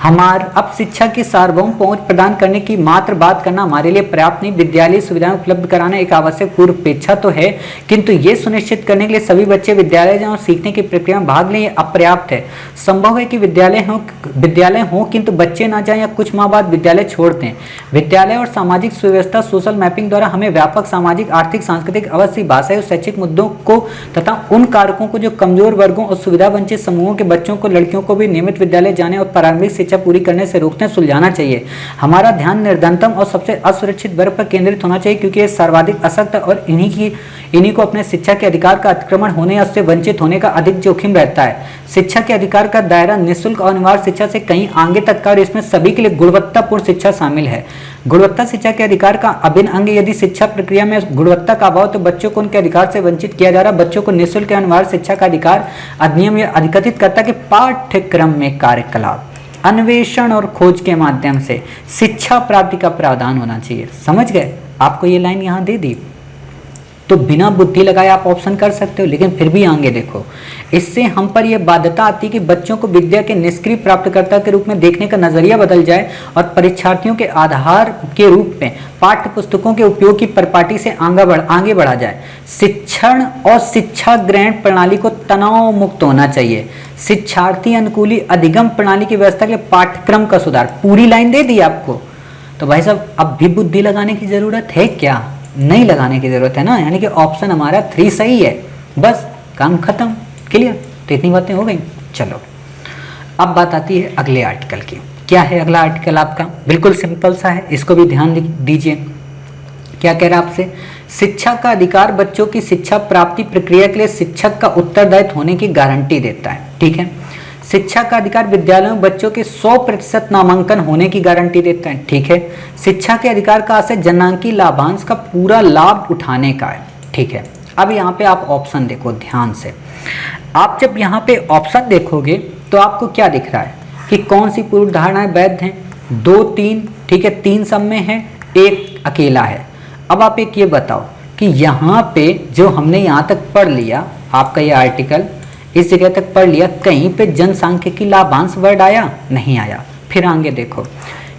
अब शिक्षा की सार्वभौम पहुंच प्रदान करने की मात्र बात करना हमारे लिए पर्याप्त नहीं, विद्यालय सुविधाएं उपलब्ध कराना एक आवश्यक पूर्वापेक्षा तो है, किंतु ये सुनिश्चित करने के लिए सभी बच्चे विद्यालय जाएं और सीखने की प्रक्रिया में भाग लें, ये अपर्याप्त है। संभव है कि विद्यालय हो किंतु बच्चे ना जाएं या कुछ माह बाद विद्यालय छोड़ दें। विद्यालय और सामाजिक सुव्यवस्था सोशल मैपिंग द्वारा हमें व्यापक सामाजिक, आर्थिक, सांस्कृतिक, अवश्य भाषा और शैक्षिक मुद्दों को तथा उन कारकों को जो कमजोर वर्गों और सुविधा वंचित समूहों के बच्चों को, लड़कियों को भी नियमित विद्यालय जाने और प्रारंभिक शिक्षा पूरी करने से रोकने सुलझाना चाहिए। हमारा ध्यान निर्धनतम और सबसे असुरक्षित वर्ग पर केंद्रित होना चाहिए, क्योंकि ये सर्वाधिक असक्त और इन्हीं को अपने शिक्षा के अधिकार का अतिक्रमण होने या उससे वंचित होने का अधिक जोखिम रहता है। शिक्षा के अधिकार का दायरा निःशुल्क और अनिवार्य शिक्षा से कहीं आगे तक का, और इसमें सभी के लिए गुणवत्तापूर्ण शिक्षा शामिल है। गुणवत्ता शिक्षा के अधिकार का अभिन्न अंग, यदि शिक्षा प्रक्रिया में गुणवत्ता का अभाव तो बच्चों को उनके अधिकार से वंचित किया जा रहा। बच्चों को निःशुल्क अनिवार्य शिक्षा का अधिकार अधिनियम यह अधिकथित करता है कि पाठ्यक्रम में कार्यकलाप, अन्वेषण और खोज के माध्यम से शिक्षा प्राप्ति का प्रावधान होना चाहिए। समझ गए? आपको ये लाइन यहाँ दे दी, तो बिना बुद्धि लगाए आप ऑप्शन कर सकते हो, लेकिन फिर भी आगे देखो, इससे हम पर यह बाध्यता आती है कि बच्चों को विद्या के निष्क्रिय प्राप्तकर्ता के रूप में देखने का नजरिया बदल जाए और परीक्षार्थियों के आधार के रूप में पाठ्य पुस्तकों के उपयोग की परिपाटी से आगे बढ़ा जाए। शिक्षण और शिक्षा ग्रहण प्रणाली को तनाव मुक्त होना चाहिए। शिक्षार्थी अनुकूली अधिगम प्रणाली की व्यवस्था के लिए पाठ्यक्रम का सुधार, पूरी लाइन दे दी आपको। तो भाई साहब अब भी बुद्धि लगाने की जरूरत है क्या? नहीं लगाने की जरूरत है ना, यानी कि ऑप्शन हमारा 3 सही है, बस काम खत्म। क्लियर? तो इतनी बातें हो गई। चलो अब बात आती है अगले आर्टिकल की। क्या है अगला आर्टिकल आपका? बिल्कुल सिंपल सा है, इसको भी ध्यान दीजिए। क्या कह रहा है आपसे? शिक्षा का अधिकार बच्चों की शिक्षा प्राप्ति प्रक्रिया के लिए शिक्षक का उत्तरदायित्व होने की गारंटी देता है, ठीक है? शिक्षा का अधिकार विद्यालयों में बच्चों के 100% नामांकन होने की गारंटी देता है, ठीक है? शिक्षा के अधिकार का आशय जन्मांकी लाभांश का पूरा लाभ उठाने का है, ठीक है? अब यहाँ पे आप ऑप्शन देखो ध्यान से। आप जब यहाँ पे ऑप्शन देखोगे तो आपको क्या दिख रहा है कि कौन सी पूर्व धारणाएं वैध हैं? 2 3, ठीक है? 3 सब में है, 1 अकेला है। अब आप एक ये बताओ कि यहाँ पे जो हमने यहाँ तक पढ़ लिया, आपका ये आर्टिकल इस जगह तक पढ़ लिया, कहीं पे जनसांख्यिकी लाभांश वर्ड आया? नहीं आया। फिर आगे देखो,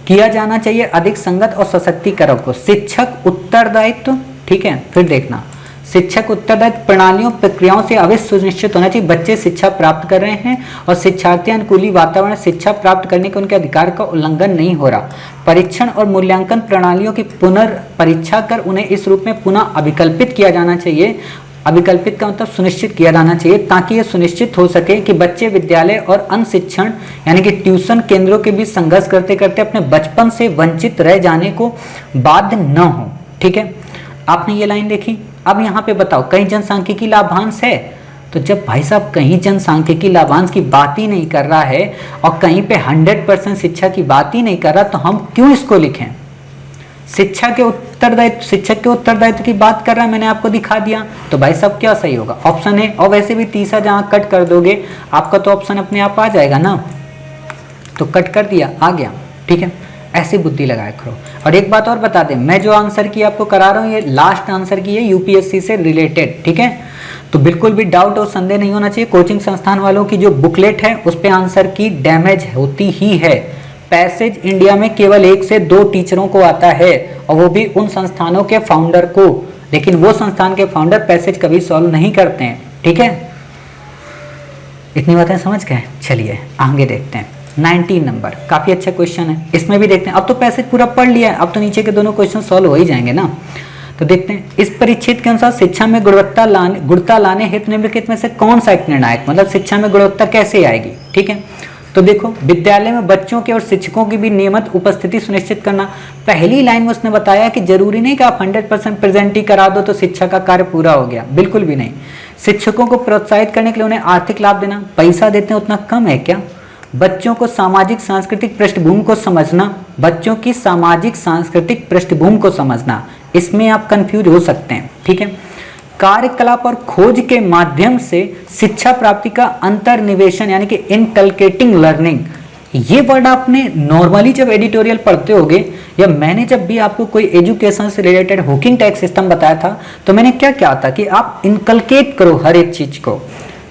किया जाना चाहिए अधिक संगत और सशक्तिकरण को, शिक्षक उत्तरदायित्व, ठीक है। फिर देखना, शिक्षक उत्तरदायित्व प्रणालियों प्रक्रियाओं से अवश्य सुनिश्चित होना चाहिए बच्चे शिक्षा प्राप्त कर रहे हैं और शिक्षार्थी अनुकूली वातावरण शिक्षा प्राप्त करने के उनके अधिकार का उल्लंघन नहीं हो रहा। परीक्षण और मूल्यांकन प्रणालियों की पुनर्परीक्षा कर उन्हें इस रूप में पुनः अभिकल्पित किया जाना चाहिए। अभिकल्पित का मतलब सुनिश्चित किया जाना चाहिए, ताकि यह सुनिश्चित हो सके कि बच्चे विद्यालय और अन्य शिक्षण यानी कि ट्यूशन केंद्रों के बीच संघर्ष करते करते अपने बचपन से वंचित रह जाने को बाध्य न हो, ठीक है। आपने ये लाइन देखी। अब यहाँ पे बताओ, कहीं जनसांख्यिकी लाभांश है? तो जब भाई साहब कहीं जनसांख्यिकी लाभांश की बात ही नहीं कर रहा है और कहीं पे 100% शिक्षा की बात ही नहीं कर रहा, तो हम क्यों इसको लिखें? शिक्षक के उत्तरदायित्व की बात कर रहा है, मैंने आपको दिखा दिया। तो भाई साहब क्या सही होगा? ऑप्शन है। और वैसे भी तीसरा जहां कट कर दोगे आपका तो ऑप्शन अपने आप आ जाएगा ना, तो कट कर दिया, आ गया, ठीक है। ऐसी बुद्धि लगाया करो। और एक बात और बता दें, मैं जो आंसर की आपको करा रहा हूँ ये लास्ट आंसर की है, यूपीएससी से रिलेटेड, ठीक है। तो बिल्कुल भी डाउट और संदेह नहीं होना चाहिए। कोचिंग संस्थान वालों की जो बुकलेट है उस पे आंसर की डैमेज होती ही है। पैसेज इंडिया में केवल 1 से 2 टीचरों को आता है और वो भी उन संस्थानों के फाउंडर को, लेकिन वो संस्थान के फाउंडर पैसेज कभी सॉल्व नहीं करते हैं, ठीक है। इतनी बातें समझ गए? चलिए आगे देखते हैं। 19 नंबर काफी अच्छा क्वेश्चन है, इसमें भी देखते हैं। अब तो पैसेज पूरा पढ़ लिया है, अब तो नीचे के दोनों क्वेश्चन सॉल्व हो ही जाएंगे ना। तो देखते हैं, इस परिच्छेद के अनुसार शिक्षा में गुणवत्ता लाने हेतु निम्नलिखित में से कौन सा एक निर्णायक, मतलब शिक्षा में गुणवत्ता कैसे आएगी, ठीक है। तो देखो, विद्यालय में बच्चों के और शिक्षकों की भी नियमित उपस्थिति सुनिश्चित करना। पहली लाइन में उसने बताया कि जरूरी नहीं कि आप 100% प्रेजेंट ही करा दो तो शिक्षा का कार्य पूरा हो गया, बिल्कुल भी नहीं। शिक्षकों को प्रोत्साहित करने के लिए उन्हें आर्थिक लाभ देना, पैसा देते हैं उतना कम है क्या? बच्चों को सामाजिक सांस्कृतिक पृष्ठभूमि को समझना, बच्चों की सामाजिक सांस्कृतिक पृष्ठभूमि को समझना, इसमें आप कंफ्यूज हो सकते हैं, ठीक है। कार्यकलाप और खोज के माध्यम से शिक्षा प्राप्ति का अंतर्निवेशन यानी कि इनकलकेटिंग लर्निंग, ये वर्ड आपने नॉर्मली जब एडिटोरियल पढ़ते होगे या मैंने जब भी आपको कोई एजुकेशन से रिलेटेड हुकिंग टैग सिस्टम बताया था तो मैंने क्या कहा था कि आप इनकलकेट करो हर एक चीज को,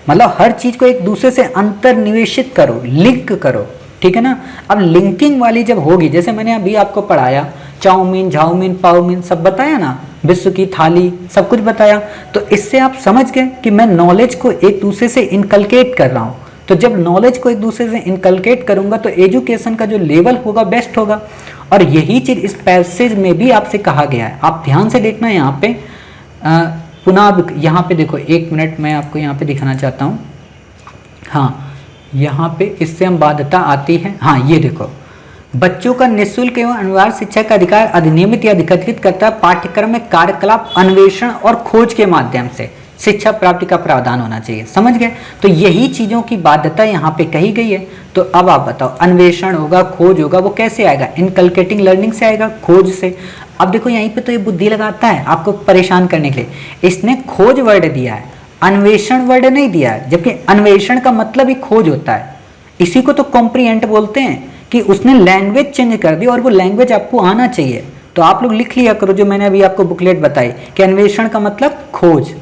मतलब हर चीज को एक दूसरे से अंतर्निवेशित करो, लिंक करो, ठीक है ना। अब लिंकिंग वाली जब होगी, जैसे मैंने अभी आपको पढ़ाया चाउमीन, झाउमीन, पाउमीन सब बताया ना, विश्व की थाली सब कुछ बताया, तो इससे आप समझ गए कि मैं नॉलेज को एक दूसरे से इनकलकेट कर रहा हूँ। तो जब नॉलेज को एक दूसरे से इनकलकेट करूंगा तो एजुकेशन का जो लेवल होगा बेस्ट होगा। और यही चीज इस पैसेज में भी आपसे कहा गया है, आप ध्यान से देखना। यहाँ पे पुनः यहाँ पे देखो, 1 मिनट मैं आपको यहाँ पे दिखाना चाहता हूँ। हाँ, यहाँ पे इससे हम बाध्यता आती है। हाँ, ये देखो, बच्चों का निःशुल्क एवं अनिवार्य शिक्षा का अधिकार अधिनियमित या अधिकृत करता है। पाठ्यक्रम में कार्यकलाप, अन्वेषण और खोज के माध्यम से शिक्षा प्राप्ति का प्रावधान होना चाहिए, समझ गए। तो यही चीजों की बाध्यता यहाँ पे कही गई है। तो अब आप बताओ, अन्वेषण होगा, खोज होगा, वो कैसे आएगा? इनकलकेटिंग लर्निंग से आएगा, खोज से। अब देखो यहीं पे तो ये बुद्धि लगाता है आपको परेशान करने के लिए। इसने खोज वर्ड दिया है, अन्वेषण वर्ड नहीं दिया है, जबकि अन्वेषण का मतलब ही खोज होता है। इसी को तो कॉम्प्रिहेंड बोलते हैं कि उसने लैंग्वेज चेंज कर दी और वो लैंग्वेज आपको आना चाहिए। तो आप लोग लिख लिया करो जो मैंने अभी आपको बुकलेट बताई कि अन्वेषण का मतलब खोज,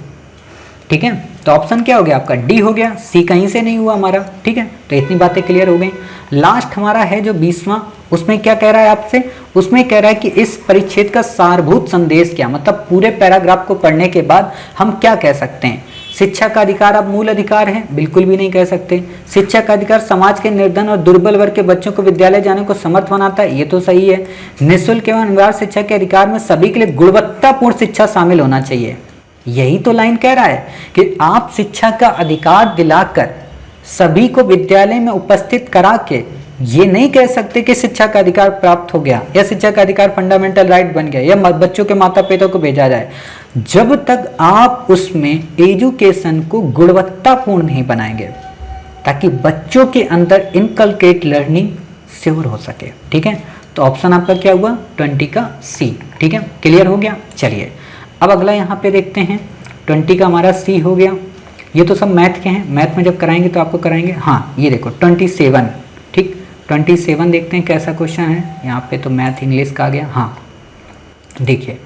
ठीक है। तो ऑप्शन क्या हो गया आपका? डी हो गया, सी कहीं से नहीं हुआ हमारा, ठीक है। तो इतनी बातें क्लियर हो गई। लास्ट हमारा है जो 20वां, उसमें क्या कह रहा है आपसे? उसमें कह रहा है कि इस परिच्छेद का सारभूत संदेश क्या, मतलब पूरे पैराग्राफ को पढ़ने के बाद हम क्या कह सकते हैं? शिक्षा का अधिकार अब मूल अधिकार है? बिल्कुल भी नहीं कह सकते। शिक्षा का अधिकार समाज के निर्धन और दुर्बल वर्ग के बच्चों को विद्यालय जाने को समर्थ बनाता है, ये तो सही है। निःशुल्क एवं अनिवार्य शिक्षा के अधिकार में सभी के लिए गुणवत्तापूर्ण शिक्षा शामिल होना चाहिए, यही तो लाइन कह रहा है कि आप शिक्षा का अधिकार दिलाकर सभी को विद्यालय में उपस्थित करा के ये नहीं कह सकते कि शिक्षा का अधिकार प्राप्त हो गया या शिक्षा का अधिकार फंडामेंटल राइट बन गया या बच्चों के माता पिता को भेजा जाए, जब तक आप उसमें एजुकेशन को गुणवत्तापूर्ण नहीं बनाएंगे ताकि बच्चों के अंदर इनकलकेट लर्निंग श्योर हो सके, ठीक है। तो ऑप्शन आपका क्या हुआ? 20 का सी, ठीक है। क्लियर हो गया? चलिए अब अगला यहाँ पे देखते हैं। 20 का हमारा सी हो गया। ये तो सब मैथ के हैं, मैथ में जब कराएंगे तो आपको कराएंगे। हाँ, ये देखो 27, ठीक। 27 देखते हैं कैसा क्वेश्चन है। यहाँ पे तो मैथ इंग्लिश का आ गया। हाँ देखिए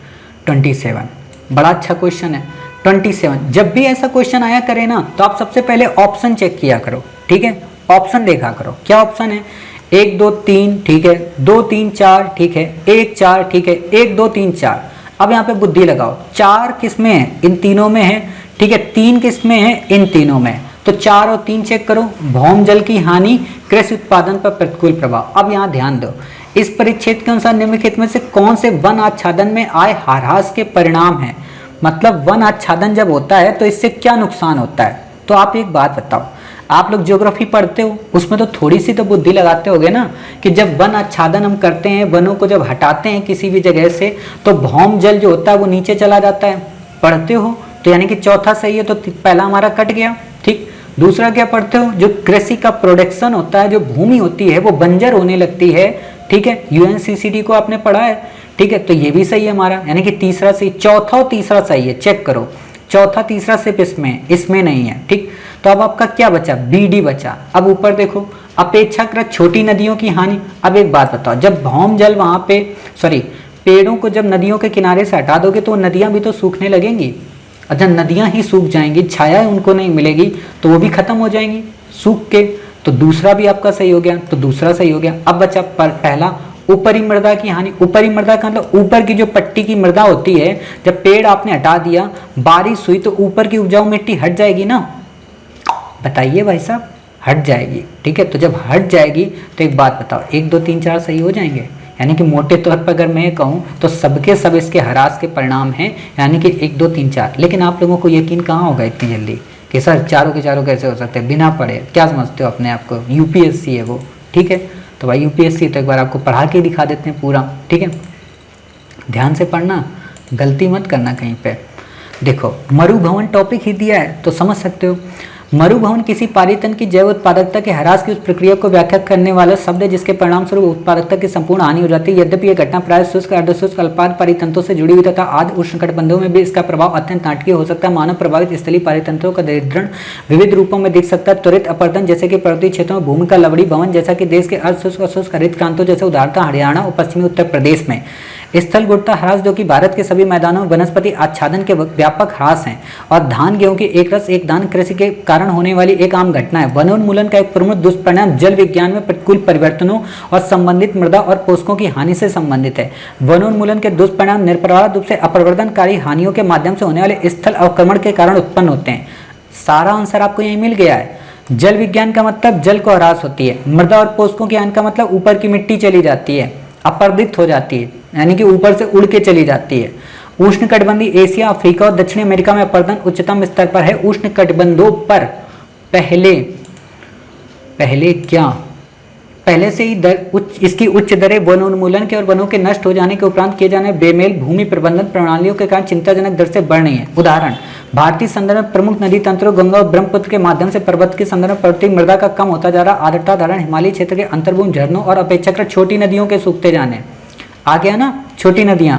27 बड़ा अच्छा क्वेश्चन है। 27 जब भी ऐसा क्वेश्चन आया करे ना तो आप सबसे पहले ऑप्शन चेक किया करो, ठीक है। ऑप्शन देखा करो, क्या ऑप्शन है? 1 2 3 ठीक है, 2 3 4 ठीक है, 1 4 ठीक है, 1 2 3 4। अब यहाँ पे बुद्धि लगाओ, 4 किस में है? इन तीनों में है, ठीक है। 3 किस में है? इन तीनों में। तो 4 और 3 चेक करो। भौम जल की हानि, कृषि उत्पादन पर प्रतिकूल प्रभाव। अब यहाँ ध्यान दो, इस परिच्छेद के अनुसार निम्नलिखित में से कौन से वन आच्छादन में आए ह्रास के परिणाम है? मतलब वन आच्छादन जब होता है तो इससे क्या नुकसान होता है? तो आप एक बात बताओ, आप लोग ज्योग्राफी पढ़ते हो, उसमें तो थोड़ी सी तो बुद्धि लगाते होगे ना, कि जब वन आच्छादन हम करते हैं, वनों को जब हटाते हैं किसी भी जगह से, तो भौम जल जो होता है वो नीचे चला जाता है। पढ़ते हो? तो यानी कि चौथा सही है, तो पहला हमारा कट गया, ठीक। दूसरा क्या पढ़ते हो? जो कृषि का प्रोडक्शन होता है, जो भूमि होती है वो बंजर होने लगती है, ठीक है। यूएनसीसीडी को आपने पढ़ा है, ठीक है। तो ये भी सही है हमारा, यानी कि तीसरा सही। चौथा और तीसरा सही है, चेक करो। चौथा तीसरा सिर्फ इसमें नहीं है, ठीक। तो अब आपका क्या बचा? बीडी बचा। अब ऊपर देखो, अपेक्षाकृत छोटी नदियों की हानि। अब एक बात बताओ, जब भौम जल वहां पे पेड़ों को जब नदियों के किनारे से हटा दोगे तो नदियां भी तो सूखने लगेंगी। अच्छा, नदियां ही सूख जाएंगी, छाया उनको नहीं मिलेगी, तो वो भी खत्म हो जाएंगी सूख के। तो दूसरा भी आपका सही हो गया, तो दूसरा सही हो गया। अब बचा पहला, ऊपरी मृदा की हानि। ऊपरी मृदा का मतलब ऊपर की जो पट्टी की मृदा होती है, जब पेड़ आपने हटा दिया, बारिश हुई, तो ऊपर की उपजाऊ मिट्टी हट जाएगी ना? बताइए भाई साहब, हट जाएगी, ठीक है। तो जब हट जाएगी तो एक बात बताओ, 1 2 3 4 सही हो जाएंगे। यानी कि मोटे तौर पर अगर मैं कहूँ तो सबके सब इसके ह्रास के परिणाम हैं, यानी कि 1 2 3 4। लेकिन आप लोगों को यकीन कहाँ होगा इतनी जल्दी कि सर चारों के चारों कैसे हो सकते हैं बिना पढ़े? क्या समझते हो अपने आप को? यूपीएससी है वो, ठीक है। तो भाई यूपीएससी तो एक बार आपको पढ़ा के दिखा देते हैं पूरा, ठीक है। ध्यान से पढ़ना, गलती मत करना कहीं पे। देखो, मरुभवन टॉपिक ही दिया है तो समझ सकते हो। मरुभवन किसी पारितन की जैव उत्पादकता के ह्रास की उस प्रक्रिया को व्याख्या करने वाला शब्द है जिसके परिणाम स्वरूप उत्पादकता की संपूर्ण हानि हो जाती है। यद्यपि यह घटना प्राय शुष्क, अर्धशुष्क, अल्पाद पारितंत्रों से जुड़ी हुई तथा आदि उष्णकटिबंधों में भी इसका प्रभाव अत्यंत नाटकीय हो सकता है। मानव प्रभावित स्थलीय पारितंत्रों का दरिद्रण विविध रूपों में दिख सकता है। त्वरित अपरदन जैसे कि पर्वतीय क्षेत्रों में भूमि का लवड़ी भवन, जैसा कि देश के अर्धशुष्क और शुष्क हरित प्रांतों जैसे उदाहरणतः हरियाणा और पश्चिमी उत्तर प्रदेश में। स्थल गुणवत्ता ह्रास, जो कि भारत के सभी मैदानों में वनस्पति आच्छादन के व्यापक ह्रास हैं और धान गेहूं की एक रस एक दान कृषि के कारण होने वाली एक आम घटना है। वनोन्मूलन का एक प्रमुख दुष्परिणाम जल विज्ञान में प्रतिकूल परिवर्तनों और संबंधित मृदा और पोषकों की हानि से संबंधित है। वनोन्मूलन के दुष्परिणाम निरपराध रूप से अप्रवर्धनकारी हानियों के माध्यम से होने वाले स्थल अवक्रमण के कारण उत्पन्न होते हैं। सारा आंसर आपको यही मिल गया है। जल विज्ञान का मतलब जल को ह्रास होती है, मृदा और पोषकों की हानि का मतलब ऊपर की मिट्टी चली जाती है, अपरदित हो जाती है, यानी कि ऊपर से उड़ के चली जाती है। उष्णकटिबंधीय एशिया, अफ्रीका और दक्षिणी अमेरिका में अपरदन उच्चतम स्तर पर है। उष्णकटिबंधों पर पहले से ही इसकी उच्च दरें वनोन्मूलन के और वनों के नष्ट हो जाने के उपरांत किए जाने बेमेल भूमि प्रबंधन प्रणालियों के कारण चिंताजनक दर से बढ़ रही है। उदाहरण, भारतीय संदर्भ में प्रमुख नदी तंत्रों गंगा और ब्रह्मपुत्र के माध्यम से पर्वत के संदर्भ में पर्वतीय मृदा का कम होता जा रहा आर्द्रता धारण, हिमालयी क्षेत्र के अंतर्भूमि झरनों और अपेक्षाकृत छोटी नदियों के सूखते जाने। आ गया ना, छोटी नदियां।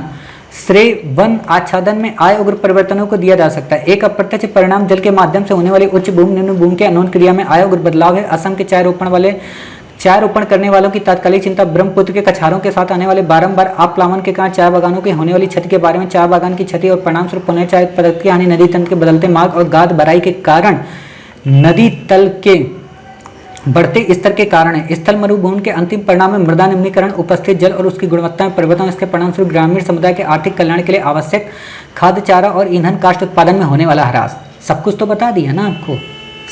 श्रेय वन आच्छादन में आए उग्र परिवर्तनों को दिया जा सकता है। एक अप्रत्यक्ष परिणाम जल के माध्यम से होने वाली उच्च भूमि निम्न भूमि के अनोन क्रिया में आया उग्र बदलाव है। असम के चाय रोपण करने वालों की तात्कालिक चिंता ब्रह्मपुत्र के कछारों के साथ आने वाले बारंबार अपप्लावन के कारण चाय बागानों की होने वाली क्षति के बारे में। चाय बागान की क्षति और परिणाम स्वरूप होने चाय उत्पादक की हानि, नदी तंत्र के बदलते मार्ग और गाद भराई के कारण नदी तल के बढ़ते स्तर के कारण है। स्थल मरुभूमि के अंतिम परिणाम में मृदा निम्नीकरण, उपस्थित जल और उसकी गुणवत्ता में परिवर्तन। इसके परिणाम स्वरूप ग्रामीण समुदाय के आर्थिक कल्याण के लिए आवश्यक खाद्य, चारा और ईंधन काष्ठ उत्पादन में होने वाला ह्रास। सब कुछ तो बता दिया ना आपको,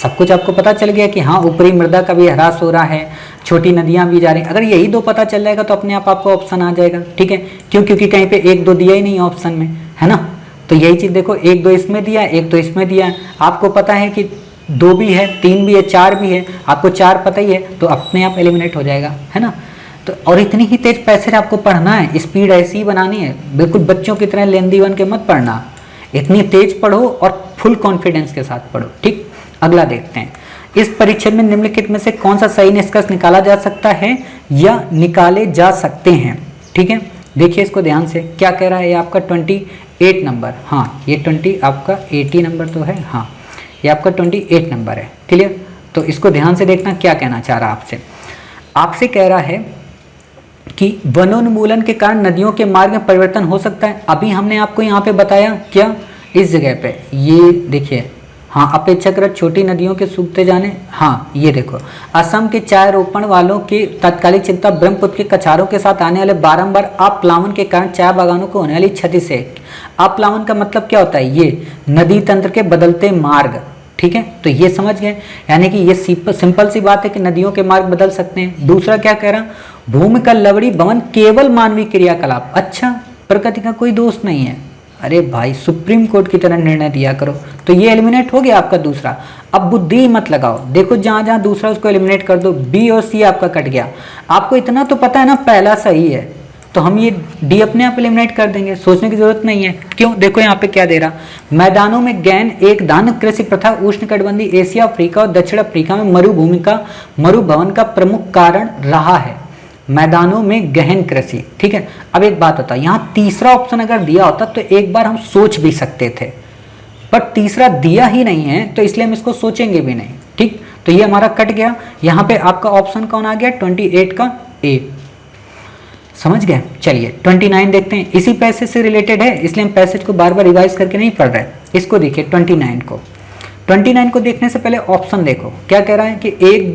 सब कुछ आपको पता चल गया कि हाँ ऊपरी मृदा का भी ह्रास हो रहा है, छोटी नदियां भी जा रही हैं। अगर यही दो पता चल जाएगा तो अपने आप आपको ऑप्शन आ जाएगा, ठीक है। क्यों? क्योंकि कहीं पे 1 2 दिया ही नहीं ऑप्शन में, है ना। तो यही चीज देखो, 1 2 इसमें दिया, 1 2 इसमें दिया है। आपको पता है कि 2 भी है, 3 भी है, 4 भी है, आपको 4 पता ही है, तो अपने आप एलिमिनेट हो जाएगा, है ना। तो और इतनी ही तेज पैसे आपको पढ़ना है, स्पीड ऐसी ही बनानी है, बिल्कुल बच्चों की तरह लेंदी बन के मत पढ़ना। इतनी तेज पढ़ो और फुल कॉन्फिडेंस के साथ पढ़ो, ठीक। अगला देखते हैं, इस परिच्छेद में निम्नलिखित में से कौन सा सही निष्कर्ष निकाला जा सकता है या निकाले जा सकते हैं, ठीक है। देखिए इसको ध्यान से, क्या कह रहा है ये आपका 28 नंबर, हाँ ये 20 आपका 80 नंबर तो है, हाँ ये आपका 28 नंबर है, क्लियर। तो इसको ध्यान से देखना, क्या कहना चाह रहा है आपसे कह रहा है कि वनोन्मूलन के कारण नदियों के मार्ग में परिवर्तन हो सकता है। अभी हमने आपको यहाँ पे बताया क्या, इस जगह पे ये देखिए हाँ, अपेक्षाकृत छोटी नदियों के सूखते जाने। हाँ, ये देखो, असम के चाय रोपण वालों की तत्कालिक चिंता ब्रह्मपुत्र के कछारों के साथ आने वाले बारंबार अपप्लावन के कारण चाय बागानों को होने वाली क्षति से। अपप्लावन का मतलब क्या होता है? ये नदी तंत्र के बदलते मार्ग, ठीक है, तो ये समझ गए, यानी कि ये सिंपल सी बात है कि नदियों के मार्ग बदल सकते हैं। दूसरा क्या कह रहा, भूमि का लवड़ी भवन केवल मानवीय क्रियाकलाप। अच्छा, प्रकृति का कोई दोष नहीं है। अरे भाई, सुप्रीम कोर्ट की तरह निर्णय दिया करो। तो ये एलिमिनेट हो गया आपका दूसरा। अब बुद्धि मत लगाओ, देखो जहां जहां दूसरा उसको एलिमिनेट कर दो। बी और सी आपका कट गया। आपको इतना तो पता है ना, पहला सही है, तो हम ये डी अपने आप एलिमिनेट कर देंगे, सोचने की जरूरत नहीं है। क्यों? देखो यहाँ पे क्या दे रहा, मैदानों में गैन एक धान कृषि प्रथा उष्णकटिबंधीय एशिया, अफ्रीका और दक्षिण अफ्रीका में मरुभूमि का मरुभवन का प्रमुख कारण रहा है। मैदानों में गहन कृषि, ठीक है। अब एक बात होता है, यहाँ तीसरा ऑप्शन अगर दिया होता तो एक बार हम सोच भी सकते थे, पर तीसरा दिया ही नहीं है, तो इसलिए हम इसको सोचेंगे भी नहीं, ठीक। तो ये हमारा कट गया। यहाँ पे आपका ऑप्शन कौन आ गया? 28 का ए। समझ गए? चलिए 29 देखते हैं, इसी पैसेज से रिलेटेड है, इसलिए हम पैसेज को बार बार रिवाइज करके नहीं पढ़ रहे। इसको देखिए 29 को देखने से पहले ऑप्शन देखो क्या कह रहा है कि 1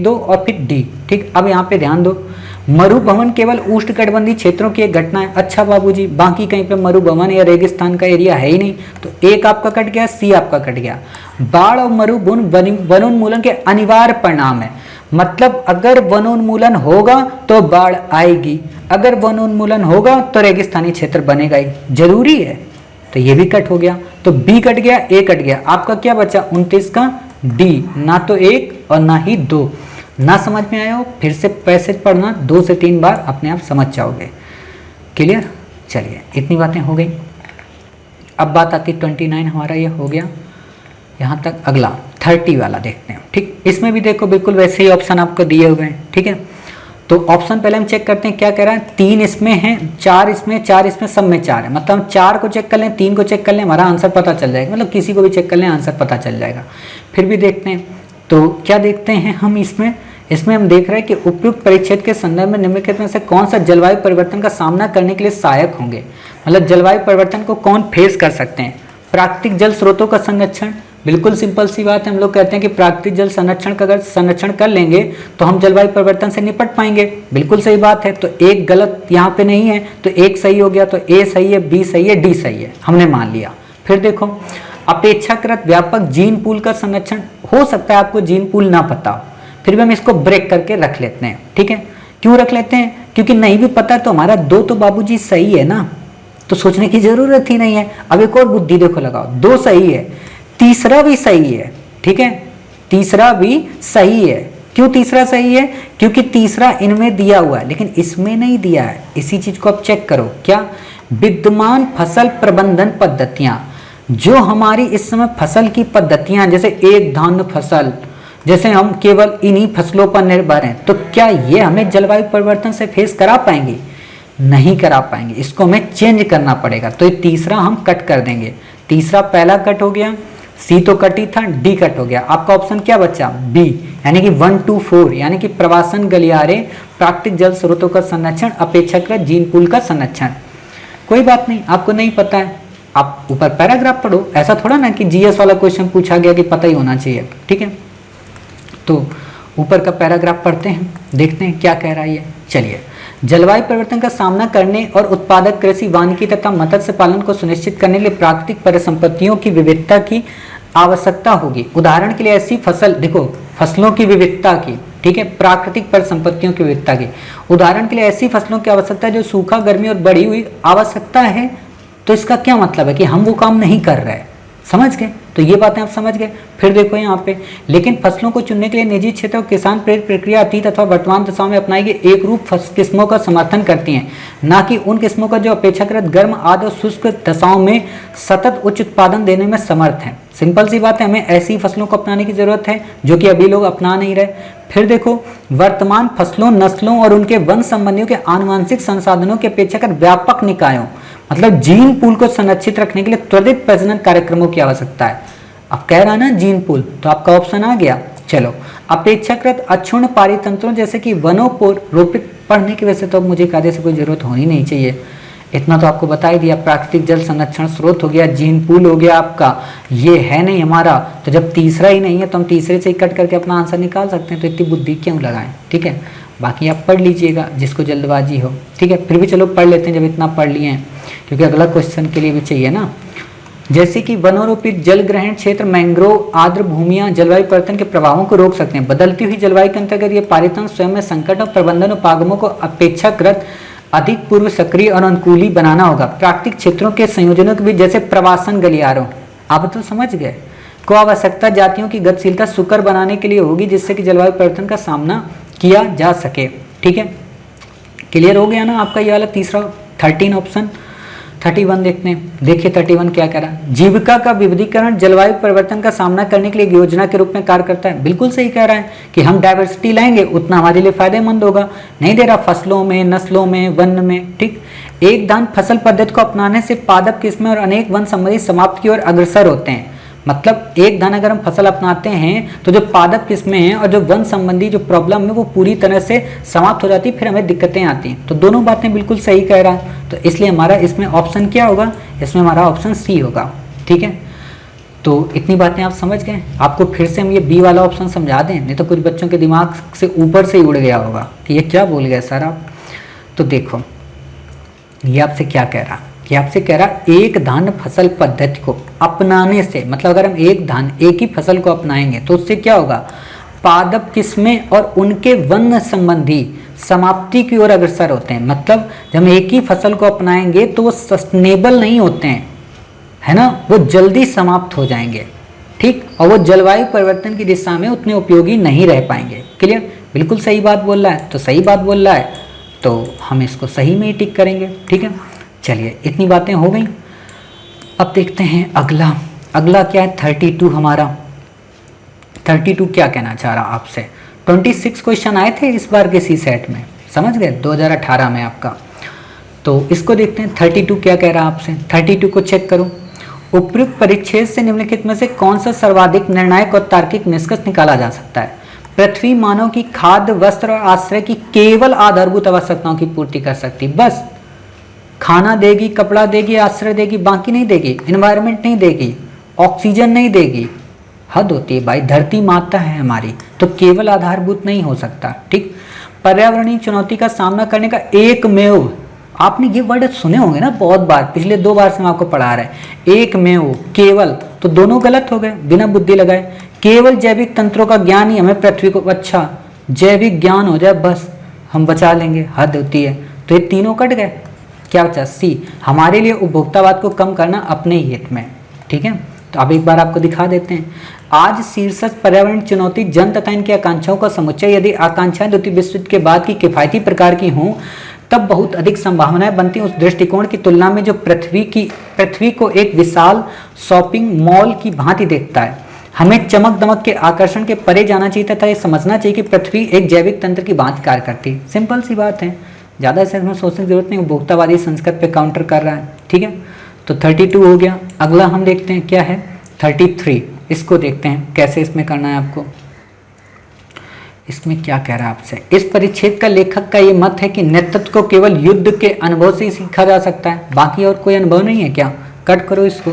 2 और फिर डी, ठीक। अब यहाँ पे ध्यान दो, मरुभवन केवल उष्णकटिबंधीय क्षेत्रों की एक घटना है। अच्छा बाबूजी, बाकी कहीं पे मरुभवन या रेगिस्तान का एरिया है ही नहीं, तो एक आपका कट गया, सी आपका कट गया। बाढ़ और मरुभूमि वनोन्मूलन के अनिवार्य परिणाम है, मतलब अगर वनोन्मूलन होगा तो बाढ़ आएगी, अगर वनोन्मूलन होगा तो रेगिस्तानी क्षेत्र बनेगा ही, जरूरी है। तो ये भी कट हो गया, तो बी कट गया, ए कट गया। आपका क्या बचा? 29 का डी, ना तो 1 और ना ही 2। ना समझ में आया हो फिर से पैसेज पढ़ना 2 से 3 बार, अपने आप समझ जाओगे। क्लियर? चलिए इतनी बातें हो गई। अब बात आती 29 हमारा ये हो गया यहाँ तक। अगला 30 वाला देखते हैं, ठीक। इसमें भी देखो बिल्कुल वैसे ही ऑप्शन आपको दिए हुए हैं, ठीक है। तो ऑप्शन पहले हम चेक करते हैं क्या कह रहा है। 3 इसमें है, 4 इसमें, 4 इसमें, सब में 4 है, मतलब हम 4 को चेक कर लें, 3 को चेक कर लें, हमारा आंसर पता चल जाएगा। मतलब किसी को भी चेक कर लें, आंसर पता चल जाएगा। फिर भी देखते हैं, तो क्या देखते हैं हम इसमें हम देख रहे हैं कि उपयुक्त परिच्छेद के संदर्भ में निम्नलिखित में से कौन सा जलवायु परिवर्तन का सामना करने के लिए सहायक होंगे। मतलब जलवायु परिवर्तन को कौन फेस कर सकते हैं। प्राकृतिक जल स्रोतों का संरक्षण, बिल्कुल सिंपल सी बात है। हम लोग कहते हैं कि प्राकृतिक जल संरक्षण का अगर संरक्षण कर लेंगे तो हम जलवायु परिवर्तन से निपट पाएंगे, बिल्कुल सही बात है। तो एक गलत यहाँ पे नहीं है, तो एक सही हो गया, तो ए सही है, बी सही है, डी सही है, हमने मान लिया। फिर देखो, अपेक्षाकृत व्यापक जीन पूल का संरक्षण, हो सकता है आपको जीन पूल ना पता हो, फिर भी हम इसको ब्रेक करके रख लेते हैं, ठीक है। क्यों रख लेते हैं? क्योंकि नहीं भी पता तो हमारा 2 तो बाबूजी सही है ना, तो सोचने की जरूरत ही नहीं है। अब एक और बुद्धि देखो लगाओ, 2 सही है, तीसरा भी सही है, ठीक है, तीसरा भी सही है। क्यों तीसरा सही है? क्योंकि तीसरा इनमें दिया हुआ है लेकिन इसमें नहीं दिया है। इसी चीज को आप चेक करो, क्या विद्यमान फसल प्रबंधन पद्धतियां, जो हमारी इस समय फसल की पद्धतियां, जैसे एक धान्य फसल, जैसे हम केवल इन्हीं फसलों पर निर्भर हैं, तो क्या ये हमें जलवायु परिवर्तन से फेस करा पाएंगे? नहीं करा पाएंगे, इसको हमें चेंज करना पड़ेगा। तो ये तीसरा हम कट कर देंगे। तीसरा पहला कट हो गया, सी तो कट ही था, डी कट हो गया। आपका ऑप्शन क्या बचा? बी, यानी कि 1 2 4, यानी कि प्रवासन गलियारे, प्राकृतिक जल स्रोतों का संरक्षण, अपेक्षाकृत जीन पूल का संरक्षण। कोई बात नहीं, आपको नहीं पता है, आप ऊपर पैराग्राफ पढ़ो। ऐसा थोड़ा ना कि जीएस वाला क्वेश्चन पूछा गया कि पता ही होना चाहिए, ठीक है। तो ऊपर का पैराग्राफ पढ़ते हैं, देखते हैं क्या कह रहा है ये। चलिए, जलवायु परिवर्तन का सामना करने और उत्पादक कृषि, वानिकी तथा मत्स्य पालन को सुनिश्चित करने के लिए प्राकृतिक परिसंपत्तियों की विविधता की आवश्यकता होगी। उदाहरण के लिए ऐसी फसल, देखो फसलों की विविधता की, ठीक है, प्राकृतिक परिसंपत्तियों की विविधता की। उदाहरण के लिए ऐसी फसलों की आवश्यकता है जो सूखा, गर्मी और बढ़ी हुई आवश्यकता है। तो इसका क्या मतलब है कि हम वो काम नहीं कर रहे, समझ गए? तो ये बातें आप समझ गए। फिर देखो यहाँ पे, लेकिन फसलों को चुनने के लिए निजी क्षेत्र और किसान प्रेरित प्रक्रिया अतीत अथवा वर्तमान दशाओं में अपनाई गई एक रूप किस्मों का समर्थन करती हैं, ना कि उन किस्मों का जो अपेक्षाकृत गर्म, आर्द्र और शुष्क दशाओं में सतत उच्च उत्पादन देने में समर्थ है। सिंपल सी बात है, हमें ऐसी फसलों को अपनाने की जरूरत है जो कि अभी लोग अपना नहीं रहे। फिर देखो, वर्तमान फसलों, नस्लों और उनके वन संबंधियों के आनुवंशिक संसाधनों के अपेक्षाकृत व्यापक निकायों, मतलब जीन पूल को संरक्षित रखने के लिए त्वरित प्रजनन कार्यक्रमों की आवश्यकता है। अब कह रहा ना जीन पूल, तो आपका ऑप्शन आ गया। चलो, अपेक्षाकृत अक्षुण्ण पारितंत्रों जैसे कि वनों को रोपित, पढ़ने की वैसे तो मुझे कायदे से कोई जरूरत होनी नहीं चाहिए। इतना तो आपको बता ही दिया। प्राकृतिक जल संरक्षण स्रोत हो गया, झील पूल हो गया आपका, ये है नहीं हमारा, तो जब तीसरा ही नहीं है तो हम तीसरे से ही कट करके अपना आंसर निकाल सकते हैं, तो इतनी बुद्धि क्यों लगाएं, ठीक है। बाकी आप पढ़ लीजिएगा जिसको जल्दबाजी हो, ठीक है। फिर भी चलो पढ़ लेते हैं जब इतना पढ़ लिए हैं, क्योंकि अगला क्वेश्चन के लिए भी चाहिए ना। जैसे कि वनोरोपित जल ग्रहण क्षेत्र, मैंग्रोव, आर्द्र भूमियां जलवायु परिवर्तन के प्रभावों को रोक सकते हैं। बदलती हुई जलवायु के अंतर्गत ये पारितंत्र स्वयं में संकट और प्रबंधन उपागमों को अपेक्षाकृत अधिक पूर्व सक्रिय और अनुकूली बनाना होगा। प्राकृतिक क्षेत्रों के संयोजनों के बीच, जैसे प्रवासन गलियारों, आप तो समझ गए, को आवश्यकता जातियों की गतिशीलता सुकर बनाने के लिए होगी, जिससे कि जलवायु परिवर्तन का सामना किया जा सके, ठीक है। क्लियर हो गया ना आपका ये वाला तीसरा 13 ऑप्शन। 31 देखते हैं, देखिए 31 क्या कह रहा है। जीविका का विविधीकरण जलवायु परिवर्तन का सामना करने के लिए एक योजना के रूप में कार्य करता है। बिल्कुल सही कह रहा है कि हम डाइवर्सिटी लाएंगे उतना हमारे लिए फायदेमंद होगा। नहीं दे रहा फसलों में, नस्लों में, वन में, ठीक। एक दान फसल पद्धति को अपनाने से पादप किस्में और अनेक वन संबंधी समाप्ति की ओर अग्रसर होते हैं। मतलब एक दान अगर हम फसल अपनाते हैं तो जो पादप किस्में हैं और जो वन संबंधी जो प्रॉब्लम है वो पूरी तरह से समाप्त हो जाती है, फिर हमें दिक्कतें आती हैं। तो दोनों बातें बिल्कुल सही कह रहा है, तो इसलिए हमारा इसमें ऑप्शन क्या होगा, इसमें हमारा ऑप्शन सी होगा, ठीक है। तो इतनी बातें आप समझ गए। आपको फिर से हम ये बी वाला ऑप्शन समझा दें, नहीं तो कुछ बच्चों के दिमाग से ऊपर से ही उड़ गया होगा कि ये क्या बोल गए सर आप। तो देखो ये आपसे क्या कह रहा, कि आपसे कह रहा एक धान फसल पद्धति को अपनाने से, मतलब अगर हम एक ही फसल को अपनाएंगे तो उससे क्या होगा, पादप किस्में और उनके वन संबंधी समाप्ति की ओर अग्रसर होते हैं। मतलब जब हम एक ही फसल को अपनाएंगे तो वो सस्टेनेबल नहीं होते हैं, है ना, वो जल्दी समाप्त हो जाएंगे, ठीक, और वो जलवायु परिवर्तन की दिशा में उतने उपयोगी नहीं रह पाएंगे। क्लियर, बिल्कुल सही बात बोल रहा है, तो सही बात बोल रहा है तो हम इसको सही में ही टिक करेंगे, ठीक है। चलिए इतनी बातें हो गई। अब देखते हैं अगला क्या है 32 हमारा। 32 क्या कहना चाह रहा आपसे। 26 क्वेश्चन आए थे इस बार के सी सेट में, समझ गए, 2018 में आपका। तो इसको देखते हैं 32 क्या कह रहा आपसे। 32 को चेक करो। उपयुक्त परिच्छेद से निम्नलिखित में से कौन सा सर्वाधिक निर्णायक और तार्किक निष्कर्ष निकाला जा सकता है। पृथ्वी मानव की खाद्य, वस्त्र और आश्रय की केवल आधारभूत आवश्यकताओं की पूर्ति कर सकती, बस खाना देगी, कपड़ा देगी, आश्रय देगी, बाकी नहीं देगी, एनवायरनमेंट नहीं देगी, ऑक्सीजन नहीं देगी। हद होती है भाई, धरती माता है हमारी, तो केवल आधारभूत नहीं हो सकता, ठीक। पर्यावरणीय चुनौती का सामना करने का एकमेव, आपने ये वर्ड सुने होंगे ना बहुत बार, पिछले 2 बार से हम आपको पढ़ा रहे हैं। एकमेव, केवल, तो दोनों गलत हो गए बिना बुद्धि लगाए। केवल जैविक तंत्रों का ज्ञान ही हमें पृथ्वी को, अच्छा जैविक ज्ञान हो जाए बस हम बचा लेंगे, हद होती है। तो ये तीनों कट गए, क्या बचा, सी। हमारे लिए उपभोक्तावाद को कम करना अपने हित में, ठीक है। तो अब एक बार आपको दिखा देते हैं। आज शीर्षक पर्यावरण चुनौती जन तथा इनकी आकांक्षाओं का समुच्चय यदि आकांक्षाएं द्वितीय विश्व युद्ध के बाद की किफायती प्रकार की हों तब बहुत अधिक संभावनाएं बनती हैं उस दृष्टिकोण की तुलना में जो पृथ्वी को एक विशाल शॉपिंग मॉल की भांति देखता है। हमें चमक दमक के आकर्षण के परे जाना चाहिए तथा ये समझना चाहिए कि पृथ्वी एक जैविक तंत्र की भांति कार्य करती है। सिंपल सी बात है, ज़्यादा इसे हमें सोचने की जरूरत नहीं, उपभोक्तावादी संस्कृत पे काउंटर कर रहा है, ठीक है। तो 32 हो गया। अगला हम देखते हैं क्या है 33। इसको देखते हैं कैसे इसमें करना है आपको। इसमें क्या कह रहा है आपसे। इस परिच्छेद का लेखक का ये मत है कि नेतृत्व को केवल युद्ध के अनुभव से ही सीखा जा सकता है, बाकी और कोई अनुभव नहीं है क्या। कट करो इसको।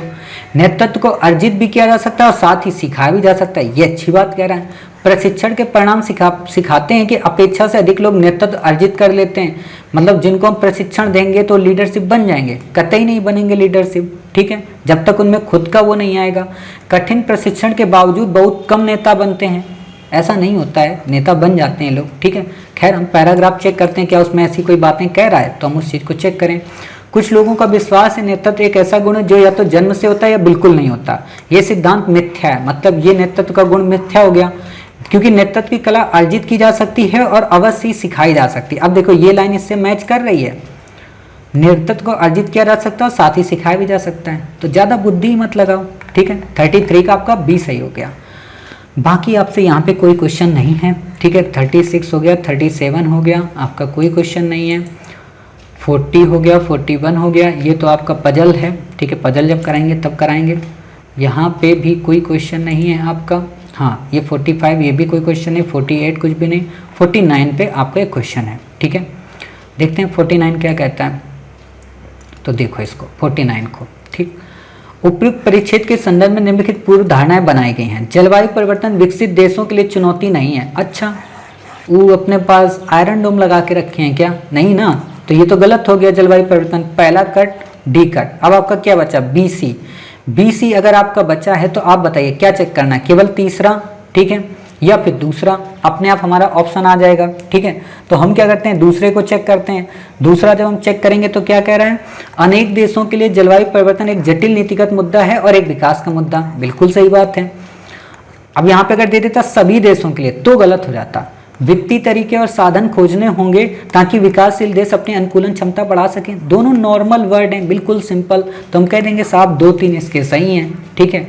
नेतृत्व को अर्जित भी किया जा सकता है और साथ ही सिखाया भी जा सकता है, ये अच्छी बात कह रहा है। प्रशिक्षण के परिणाम सिखाते हैं कि अपेक्षा से अधिक लोग नेतृत्व अर्जित कर लेते हैं। मतलब जिनको हम प्रशिक्षण देंगे तो लीडरशिप बन जाएंगे, कतई नहीं बनेंगे लीडरशिप, ठीक है, जब तक उनमें खुद का वो नहीं आएगा। कठिन प्रशिक्षण के बावजूद बहुत कम नेता बनते हैं, ऐसा नहीं होता है, नेता बन जाते हैं लोग, ठीक है। खैर हम पैराग्राफ चेक करते हैं क्या उसमें ऐसी कोई बातें कह रहा है, तो हम उस चीज़ को चेक करें। कुछ लोगों का विश्वास है नेतृत्व एक ऐसा गुण है जो या तो जन्म से होता है या बिल्कुल नहीं होता। ये सिद्धांत मिथ्या है, मतलब ये नेतृत्व का गुण मिथ्या हो गया, क्योंकि नेतृत्व की कला अर्जित की जा सकती है और अवश्य ही सिखाई जा सकती है। अब देखो ये लाइन इससे मैच कर रही है, नेतृत्व को अर्जित किया जा सकता है और साथ ही सिखाया भी जा सकता है, तो ज़्यादा बुद्धि मत लगाओ, ठीक है। 33 का आपका बी सही हो गया। बाकी आपसे यहाँ पे कोई क्वेश्चन नहीं है, ठीक है। 36 हो गया, 37 हो गया, आपका कोई क्वेश्चन नहीं है। 40 हो गया, 41 हो गया, ये तो आपका पजल है, ठीक है, पजल जब कराएंगे तब कराएंगे। यहाँ पे भी कोई क्वेश्चन नहीं है आपका। हाँ ये 45, ये भी कोई क्वेश्चन नहीं। 48 कुछ भी नहीं। 49 पे आपका एक क्वेश्चन है, ठीक है। देखते हैं 49 क्या कहता है। तो देखो इसको 49 को, ठीक। उपयुक्त परिच्छेद के संदर्भ में निम्नलिखित पूर्व धारणाएं बनाई गई हैं। जलवायु परिवर्तन विकसित देशों के लिए चुनौती नहीं है। अच्छा, वो अपने पास आयरन डोम लगा के रखे हैं क्या? नहीं ना, तो ये तो गलत हो गया जलवायु परिवर्तन। पहला कट डी कट। अब आपका क्या बचा? B C. बी सी अगर आपका बचा है तो आप बताइए क्या चेक करना है? केवल तीसरा, ठीक है, या फिर दूसरा? अपने आप हमारा ऑप्शन आ जाएगा, ठीक है। तो हम क्या करते हैं? दूसरे को चेक करते हैं। दूसरा जब हम चेक करेंगे तो क्या कह रहा है? अनेक देशों के लिए जलवायु परिवर्तन एक जटिल नीतिगत मुद्दा है और एक विकास का मुद्दा। बिल्कुल सही बात है। अब यहाँ पे अगर दे देता सभी देशों के लिए तो गलत हो जाता। वित्तीय तरीके और साधन खोजने होंगे ताकि विकासशील देश अपनी अनुकूलन क्षमता बढ़ा सकें। दोनों नॉर्मल वर्ड हैं, बिल्कुल सिंपल। तो हम कह देंगे साहब 2-3 इसके सही हैं, ठीक है।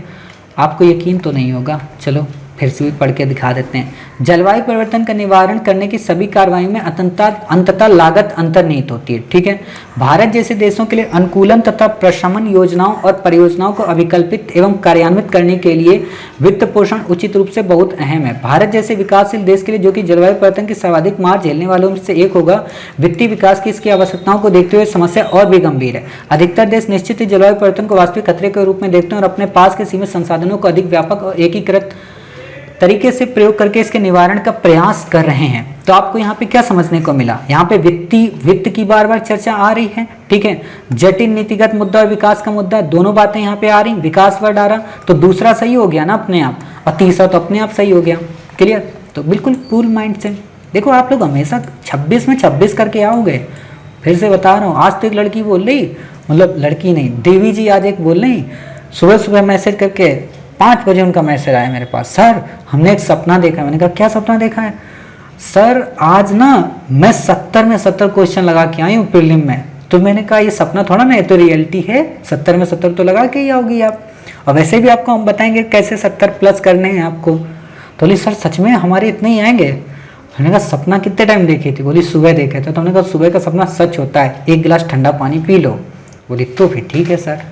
आपको यकीन तो नहीं होगा, चलो फिर से भी पढ़ के दिखा देते हैं। जलवायु परिवर्तन का निवारण करने की सभी कार्रवाई में अंततः लागत अंतर्निहित होती है, ठीक है। भारत जैसे देशों के लिए अनुकूलन तथा प्रशमन योजनाओं और परियोजनाओं को अभिकल्पित एवं कार्यान्वित करने के लिए वित्त पोषण उचित रूप से बहुत अहम है। भारत जैसे विकासशील देश के लिए, जो कि जलवायु परिवर्तन की सर्वाधिक मार झेलने वालों में से एक होगा, वित्तीय विकास की इसकी आवश्यकताओं को देखते हुए समस्या और भी गंभीर है। अधिकतर देश निश्चित ही जलवायु परिवर्तन को वास्तविक खतरे के रूप में देखते हैं और अपने पास के सीमित संसाधनों को अधिक व्यापक और एकीकृत तरीके से प्रयोग करके इसके निवारण का प्रयास कर रहे हैं। तो आपको यहाँ पे क्या समझने को मिला? यहाँ पे वित्त की बार बार चर्चा आ रही है, ठीक है। जटिल नीतिगत मुद्दा और विकास का मुद्दा, दोनों बातें यहाँ पे आ रही। विकास वर्ड आ रहा, तो दूसरा सही हो गया ना अपने आप, और तीसरा तो अपने आप सही हो गया। क्लियर? तो बिल्कुल कूल माइंड से देखो, आप लोग हमेशा 26 में 26 करके आओगे। फिर से बता रहा हूँ, आज तो एक लड़की बोल रही, मतलब लड़की नहीं, देवी जी आज एक बोल रही, सुबह सुबह मैसेज करके 5 बजे उनका मैसेज आया मेरे पास, सर हमने एक सपना देखा। मैंने कहा क्या सपना देखा है? सर आज ना मैं 70 में 70 क्वेश्चन लगा के आई हूँ प्रीलिम में। तो मैंने कहा ये सपना थोड़ा ना, ये तो रियलिटी है। 70 में 70 तो लगा के ही आओगी आप, और वैसे भी आपको हम बताएंगे कैसे 70 प्लस करने हैं आपको। तो बोली सर सच में हमारे इतने ही आएंगे? हमने कहा सपना कितने टाइम देखी थी? बोली सुबह देखे थे। तो हमने कहा सुबह का सपना सच होता है, 1 गिलास ठंडा पानी पी लो। बोली तो फिर ठीक है सर,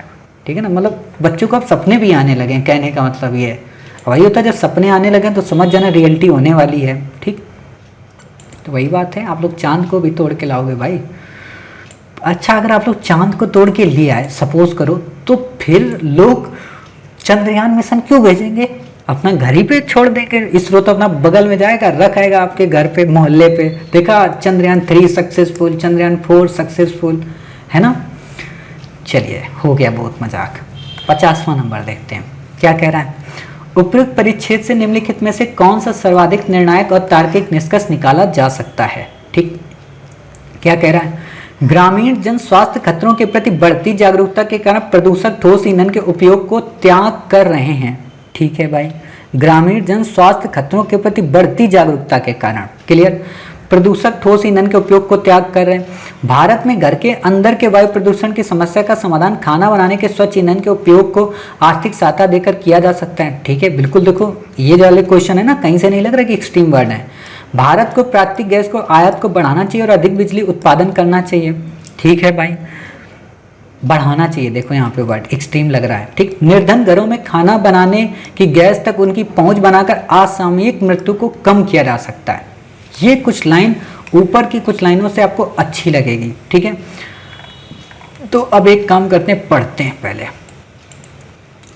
ठीक है ना। मतलब बच्चों को अब सपने भी आने लगे, कहने का मतलब ये है। वही होता है जब सपने आने लगे तो समझ जाना रियलिटी होने वाली है, ठीक। तो वही बात है, आप लोग चांद को भी तोड़ के लाओगे भाई। अच्छा, अगर आप लोग चांद को तोड़ के ले आए सपोज करो, तो फिर लोग चंद्रयान मिशन क्यों भेजेंगे? अपना घर ही पे छोड़ देंगे। इसरो तो अपना बगल में जाएगा, रख आएगा आपके घर पे, मोहल्ले पे। देखा चंद्रयान 3 सक्सेसफुल, चंद्रयान 4 सक्सेसफुल, है ना। चलिए हो गया बहुत मजाक। 50वां नंबर देखते हैं क्या कह रहा है। उपयुक्त परिच्छेद से निम्नलिखित में से कौन सा सर्वाधिक निर्णायक और तार्किक निष्कर्ष निकाला जा सकता है? ठीक, क्या कह रहा है? ग्रामीण जन स्वास्थ्य खतरों के प्रति बढ़ती जागरूकता के कारण प्रदूषक ठोस ईंधन के उपयोग को त्याग कर रहे हैं। ठीक है भाई, ग्रामीण जन स्वास्थ्य खतरों के प्रति बढ़ती जागरूकता के कारण, क्लियर, प्रदूषक ठोस ईंधन के उपयोग को त्याग कर रहे हैं। भारत में घर के अंदर के वायु प्रदूषण की समस्या का समाधान खाना बनाने के स्वच्छ ईंधन के उपयोग को आर्थिक सहायता देकर किया जा सकता है। ठीक है, बिल्कुल। देखो ये जो वाले क्वेश्चन है ना, कहीं से नहीं लग रहा कि एक्सट्रीम वर्ड है। भारत को प्राकृतिक गैस को आयात को बढ़ाना चाहिए और अधिक बिजली उत्पादन करना चाहिए। ठीक है भाई, बढ़ाना चाहिए। देखो यहाँ पे वर्ड एक्सट्रीम लग रहा है। ठीक, निर्धन घरों में खाना बनाने की गैस तक उनकी पहुंच बनाकर असामयिक मृत्यु को कम किया जा सकता है। ये कुछ लाइन ऊपर की कुछ लाइनों से आपको अच्छी लगेगी। ठीक है, तो अब एक काम करते हैं, पढ़ते हैं पहले।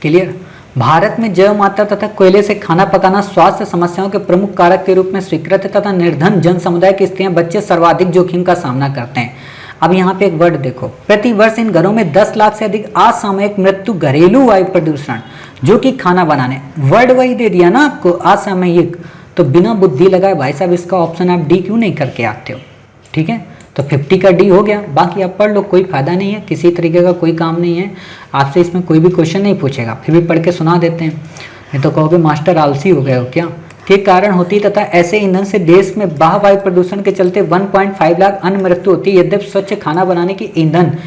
क्लियर? भारत में जैव मात्रा तथा कोयले से खाना पकाना स्वास्थ्य समस्याओं के प्रमुख कारक के रूप में स्वीकृत है तथा निर्धन जन समुदाय की स्त्रियां बच्चे सर्वाधिक जोखिम का सामना करते हैं। अब यहाँ पे एक वर्ड देखो, प्रति वर्ष इन घरों में 10 लाख से अधिक असामयिक मृत्यु घरेलू वायु प्रदूषण जो कि खाना बनाने, वर्ड वही दे दिया ना आपको, असामयिक। तो बिना बुद्धि लगाए भाई साहब इसका ऑप्शन आप डी क्यों नहीं करके आते हो? ठीक है, तो 50 का डी हो गया। बाकी आप पढ़ लो, कोई फायदा नहीं है, किसी तरीके का कोई काम नहीं है। आपसे इसमें कोई भी क्वेश्चन नहीं पूछेगा, फिर भी पढ़ के सुना देते हैं। नहीं तो कहोगे मास्टर आलसी हो गए हो क्या? के कारण होती तथा ऐसे ईंधन से देश में बाह्य वायु प्रदूषण के चलते 1.5 लाख अन्य मृत्यु होती है। यद्यपि स्वच्छ खाना बनाने की ईंधन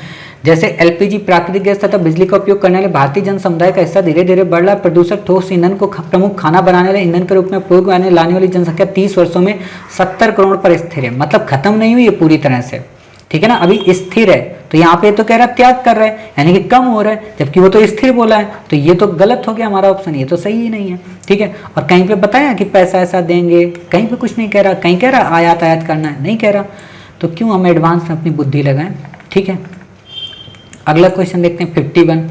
जैसे एलपीजी, प्राकृतिक गैस तथा बिजली का उपयोग करने वाले भारतीय जन समुदाय का हिस्सा धीरे धीरे बढ़ रहा है। प्रदूषक ठोस ईंधन को प्रमुख खाना बनाने वाले ईंधन के रूप में उपयोग में लाने वाली जनसंख्या 30 वर्षों में 70 करोड़ पर स्थिर है। मतलब खत्म नहीं हुई है पूरी तरह से। ठीक है ना, अभी स्थिर है। तो यहाँ पे तो कह रहा त्याग कर रहा है, यानी कि कम हो रहा है, जबकि वो तो स्थिर बोला है। तो ये तो गलत हो गया हमारा ऑप्शन, ये तो सही ही नहीं है। ठीक है, और कहीं पे बताया कि पैसा ऐसा देंगे, कहीं पे कुछ नहीं कह रहा, कहीं कह रहा आयात करना है, नहीं कह रहा। तो क्यों हम एडवांस में अपनी बुद्धि लगाएं? ठीक है, अगला क्वेश्चन देखते हैं 51।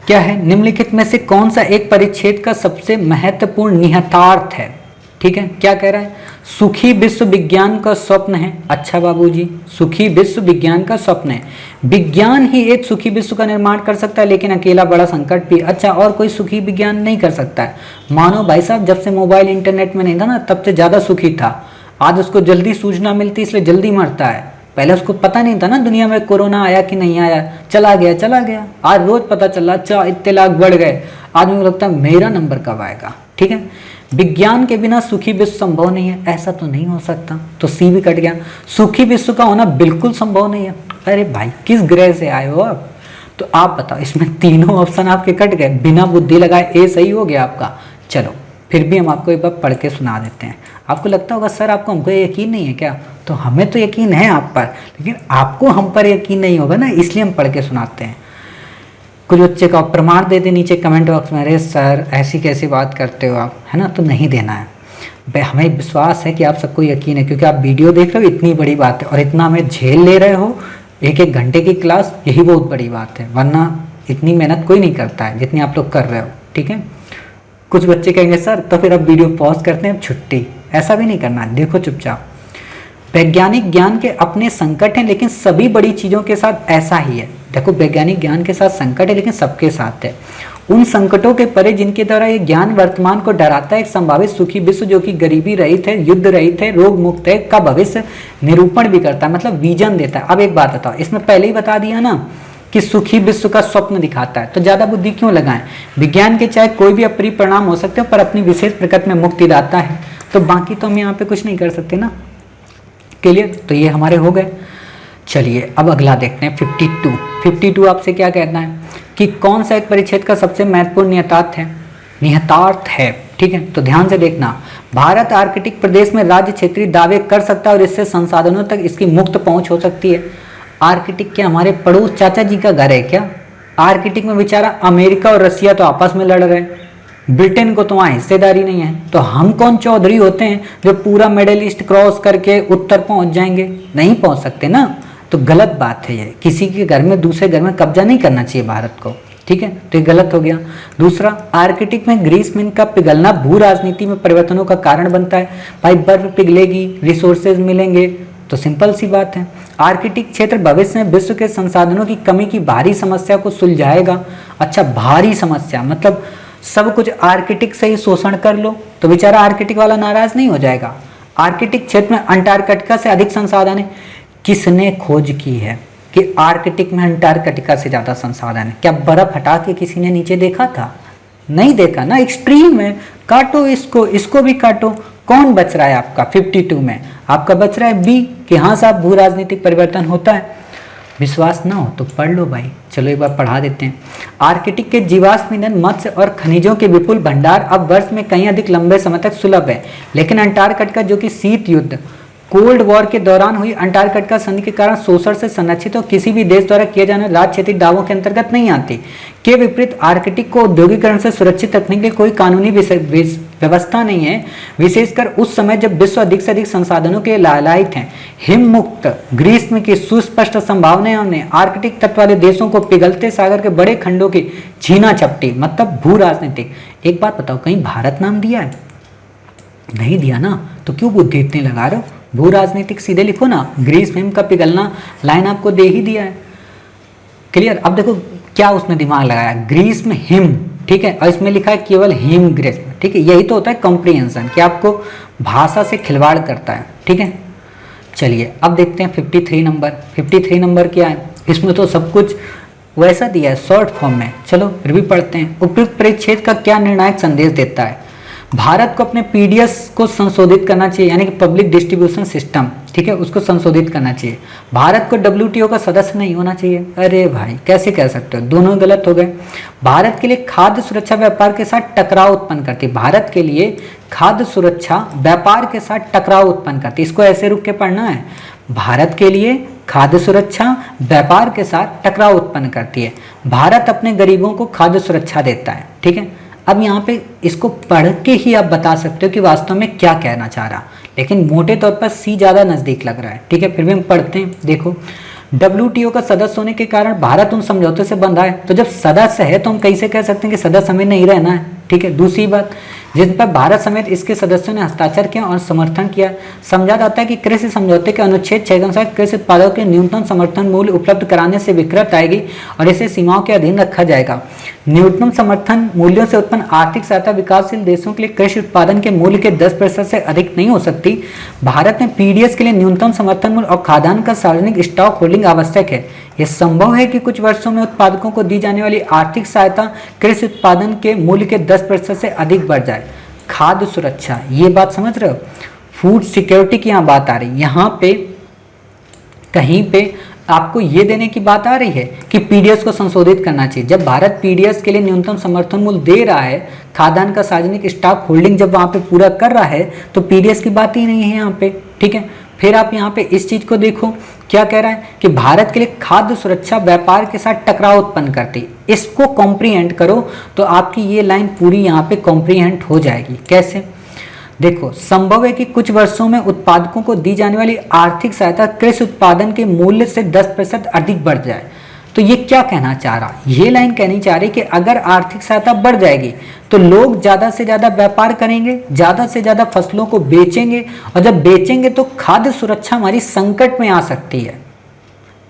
क्या है, निम्नलिखित में से कौन सा एक परिच्छेद का सबसे महत्वपूर्ण निहितार्थ है? ठीक है, क्या कह रहा है? सुखी विश्व विज्ञान का स्वप्न है। अच्छा बाबूजी, सुखी विश्व विज्ञान का स्वप्न है। विज्ञान ही एक सुखी विश्व का निर्माण कर सकता है, लेकिन अकेला बड़ा संकट भी। अच्छा, और कोई सुखी विज्ञान नहीं कर सकता है। मानो भाई साहब जब से मोबाइल इंटरनेट में नहीं था ना, तब से ज्यादा सुखी था। आज उसको जल्दी सूचना मिलती इसलिए जल्दी मरता है। पहले उसको पता नहीं था ना दुनिया में कोरोना आया कि नहीं आया, चला गया चला गया। आज रोज पता चला, अच्छा इतने लाख बढ़ गए। आदमी को लगता है मेरा नंबर कब आएगा। ठीक है, विज्ञान के बिना सुखी विश्व संभव नहीं है। ऐसा तो नहीं हो सकता, तो सी भी कट गया। सुखी विश्व का होना बिल्कुल संभव नहीं है। अरे भाई किस ग्रह से आए हो आप? तो आप बताओ, इसमें तीनों ऑप्शन आपके कट गए, बिना बुद्धि लगाए ए सही हो गया आपका। चलो फिर भी हम आपको एक बार पढ़ के सुना देते हैं। आपको लगता होगा सर आपको हमको यकीन नहीं है क्या? तो हमें तो यकीन है आप पर, लेकिन आपको हम पर यकीन नहीं होगा ना, इसलिए हम पढ़ के सुनाते हैं। कुछ बच्चे का प्रमाण दे दे नीचे कमेंट बॉक्स में, अरे सर ऐसी कैसी बात करते हो आप, है ना? तो नहीं देना है। हमें विश्वास है कि आप सबको यकीन है, क्योंकि आप वीडियो देख रहे हो, इतनी बड़ी बात है, और इतना हमें झेल ले रहे हो, एक एक घंटे की क्लास, यही बहुत बड़ी बात है। वरना इतनी मेहनत कोई नहीं करता है जितनी आप लोग कर रहे हो। ठीक है, कुछ बच्चे कहेंगे सर तो फिर अब वीडियो पॉज करते हैं, छुट्टी। ऐसा भी नहीं करना। देखो चुपचाप, वैज्ञानिक ज्ञान के अपने संकट हैं, लेकिन सभी बड़ी चीजों के साथ ऐसा ही है। देखो, वैज्ञानिक ज्ञान के साथ संकट है, लेकिन सबके साथ है। उन संकटों के परे जिनके द्वारा ये ज्ञान वर्तमान को डराता है, एक संभावित सुखी विश्व जो कि गरीबी रहित है, युद्ध रहित है, रोग मुक्त है, का भविष्य निरूपण भी करता है, मतलब विजन देता है। अब एक बात बताओ, इसमें पहले ही बता दिया ना कि सुखी विश्व का स्वप्न दिखाता है, तो ज्यादा बुद्धि क्यों लगाएं? विज्ञान के चाहे कोई भी अप्रिय परिणाम हो सकते हो, पर अपनी विशेष प्रकृति में मुक्ति लाता है, तो बाकी तो हम यहाँ पे कुछ नहीं कर सकते ना। क्लियर? तो ये हमारे हो गए। चलिए अब अगला देखते हैं 52। 52 आपसे क्या कहना है कि कौन सा एक परिच्छेद का सबसे महत्वपूर्ण निहितार्थ है। ठीक है, तो ध्यान से देखना। भारत आर्कटिक प्रदेश में राज्य क्षेत्रीय दावे कर सकता है और इससे संसाधनों तक इसकी मुक्त पहुंच हो सकती है। आर्कटिक क्या हमारे पड़ोस चाचा जी का घर है क्या? आर्कटिक में बेचारा अमेरिका और रसिया तो आपस में लड़ रहे हैं, ब्रिटेन को तो वहाँ हिस्सेदारी नहीं है, तो हम कौन चौधरी होते हैं जो पूरा मिडिल ईस्ट क्रॉस करके उत्तर पहुंच जाएंगे? नहीं पहुंच सकते ना। तो गलत बात है ये, किसी के घर में दूसरे घर में कब्जा नहीं करना चाहिए भारत को। ठीक है, तो ये गलत हो गया। दूसरा, आर्कटिक में ग्रीष्म का पिघलना भू राजनीति में परिवर्तनों का कारण बनता है। भाई बर्फ पिघलेगी, रिसोर्सेज मिलेंगे, तो सिंपल सी बात है। आर्कटिक क्षेत्र भविष्य में विश्व के संसाधनों की कमी की भारी समस्या को सुलझाएगा। अच्छा, भारी समस्या मतलब सब कुछ आर्कटिक से ही शोषण कर लो, तो बेचारा आर्कटिक वाला नाराज नहीं हो जाएगा। आर्कटिक क्षेत्र में अंटार्कटिका से अधिक संसाधन है। किसने खोज की है कि आर्कटिक में अंटार्कटिका से ज्यादा संसाधन है? क्या बर्फ हटा के किसी ने नीचे देखा था? नहीं देखा ना। एक्सट्रीम है, काटो इसको, इसको भी काटो। कौन बच रहा है आपका 52 में? आपका बच रहा है बी कि हाँ साहब भू राजनीतिक परिवर्तन होता है। विश्वास ना हो तो पढ़ लो भाई। चलो एक बार पढ़ा देते हैं। आर्कटिक के जीवाश्म ईंधन, मत्स्य और खनिजों के विपुल भंडार अब वर्ष में कहीं अधिक लंबे समय तक सुलभ है, लेकिन अंटार्कटिका जो कि शीत युद्ध कोल्ड वॉर के दौरान हुई अंटार्कटिका संधि के कारण शोषण से संरक्षित और किसी भी देश द्वारा किए जाने राज्य क्षेत्रीय दावों के अंतर्गत नहीं आती। के विपरीत आर्कटिक को औद्योगिकरण से सुरक्षित रखने के लिए कोई कानूनी व्यवस्था नहीं है, विशेषकर उस समय जब विश्व अधिक से अधिक संसाधनों के लालायित हैं। हिम मुक्त ग्रीष्म की सुस्पष्ट संभावनाओं ने आर्कटिक तट वाले देशों को पिघलते सागर के बड़े खंडों की छीना झपटी, मतलब भू राजनीतिक। एक बात बताओ, कहीं भारत नाम दिया है? नहीं दिया ना, तो क्यों बुद्धि इतनी लगा रहे हो? भू राजनीतिक सीधे लिखो ना, ग्रीष्म हिम का पिघलना लाइन आपको दे ही दिया है। क्लियर? अब देखो क्या उसने दिमाग लगाया, ग्रीष्म हिम, ठीक है, और इसमें लिखा है केवल हिम ग्रीष्म। ठीक है, यही तो होता है कॉम्प्रिहेंशन, कि आपको भाषा से खिलवाड़ करता है। ठीक है, चलिए अब देखते हैं 53 नंबर। 53 नंबर क्या है? इसमें तो सब कुछ वैसा दिया है शॉर्ट फॉर्म में, चलो फिर भी पढ़ते हैं। उपयुक्त परिच्छेद का क्या निर्णायक संदेश देता है? भारत को अपने पीडीएस को संशोधित करना चाहिए, यानी कि पब्लिक डिस्ट्रीब्यूशन सिस्टम, ठीक है, उसको संशोधित करना चाहिए। भारत को डब्ल्यूटीओ का सदस्य नहीं होना चाहिए। अरे भाई कैसे कह सकते हो, दोनों गलत हो गए। भारत के लिए खाद्य सुरक्षा व्यापार के साथ टकराव उत्पन्न करती है। भारत के लिए खाद्य सुरक्षा व्यापार के साथ टकराव उत्पन्न करती है। इसको ऐसे रुक के पढ़ना है। भारत के लिए खाद्य सुरक्षा व्यापार के साथ टकराव उत्पन्न करती है। भारत अपने गरीबों को खाद्य सुरक्षा देता है। ठीक है, अब यहाँ पे इसको पढ़ के ही आप बता सकते हो कि वास्तव में क्या कहना चाह रहा, लेकिन मोटे तौर पर सी ज़्यादा नज़दीक लग रहा है। ठीक है, फिर भी हम पढ़ते हैं। देखो, WTO का सदस्य होने के कारण भारत उन समझौते से बंधा है। तो जब सदस्य है तो हम कैसे कह सकते हैं कि सदस्य हमें नहीं रहना है। ठीक है, दूसरी बात, जिन पर भारत समेत इसके सदस्यों ने हस्ताक्षर किया और समर्थन किया। समझा जाता है कि कृषि समझौते के अनुच्छेद 6 के अनुसार कृषि उत्पादों के न्यूनतम समर्थन मूल्य उपलब्ध कराने से विकृत आएगी और इसे सीमाओं के अधीन रखा जाएगा। न्यूनतम समर्थन मूल्यों से उत्पन्न आर्थिक सहायता विकासशील देशों के लिए कृषि उत्पादन के मूल्य के 10% से अधिक नहीं हो सकती। भारत में PDS के लिए न्यूनतम समर्थन मूल्य और खाद्यान्न का सार्वजनिक स्टॉक होल्डिंग आवश्यक है। यह संभव है कि कुछ वर्षों में उत्पादकों को दी जाने वाली आर्थिक सहायता कृषि उत्पादन के मूल्य के 10% से अधिक बढ़ जाए। खाद्य सुरक्षा, ये बात समझ रहे हो, फूड सिक्योरिटी की यहाँ बात आ रही है। यहाँ पे कहीं पे आपको ये देने की बात आ रही है कि PDS को संशोधित करना चाहिए। जब भारत PDS के लिए न्यूनतम समर्थन मूल्य दे रहा है, खाद्यान्न का सार्वजनिक स्टॉक होल्डिंग जब वहाँ पे पूरा कर रहा है, तो PDS की बात ही नहीं है यहाँ पे। ठीक है, फिर आप यहाँ पे इस चीज को देखो, क्या कह रहा है कि भारत के लिए खाद्य सुरक्षा व्यापार के साथ टकराव उत्पन्न करती। इसको कॉम्प्रीहेंड करो तो आपकी ये लाइन पूरी यहाँ पे कॉम्प्रीहेंड हो जाएगी। कैसे? देखो, संभव है कि कुछ वर्षों में उत्पादकों को दी जाने वाली आर्थिक सहायता कृषि उत्पादन के मूल्य से 10% अधिक बढ़ जाए। तो ये क्या कहना चाह रहा, ये लाइन कहनी चाह रही कि अगर आर्थिक सहायता बढ़ जाएगी तो लोग ज्यादा से ज्यादा व्यापार करेंगे, ज्यादा से ज्यादा फसलों को बेचेंगे, और जब बेचेंगे तो खाद्य सुरक्षा हमारी संकट में आ सकती है।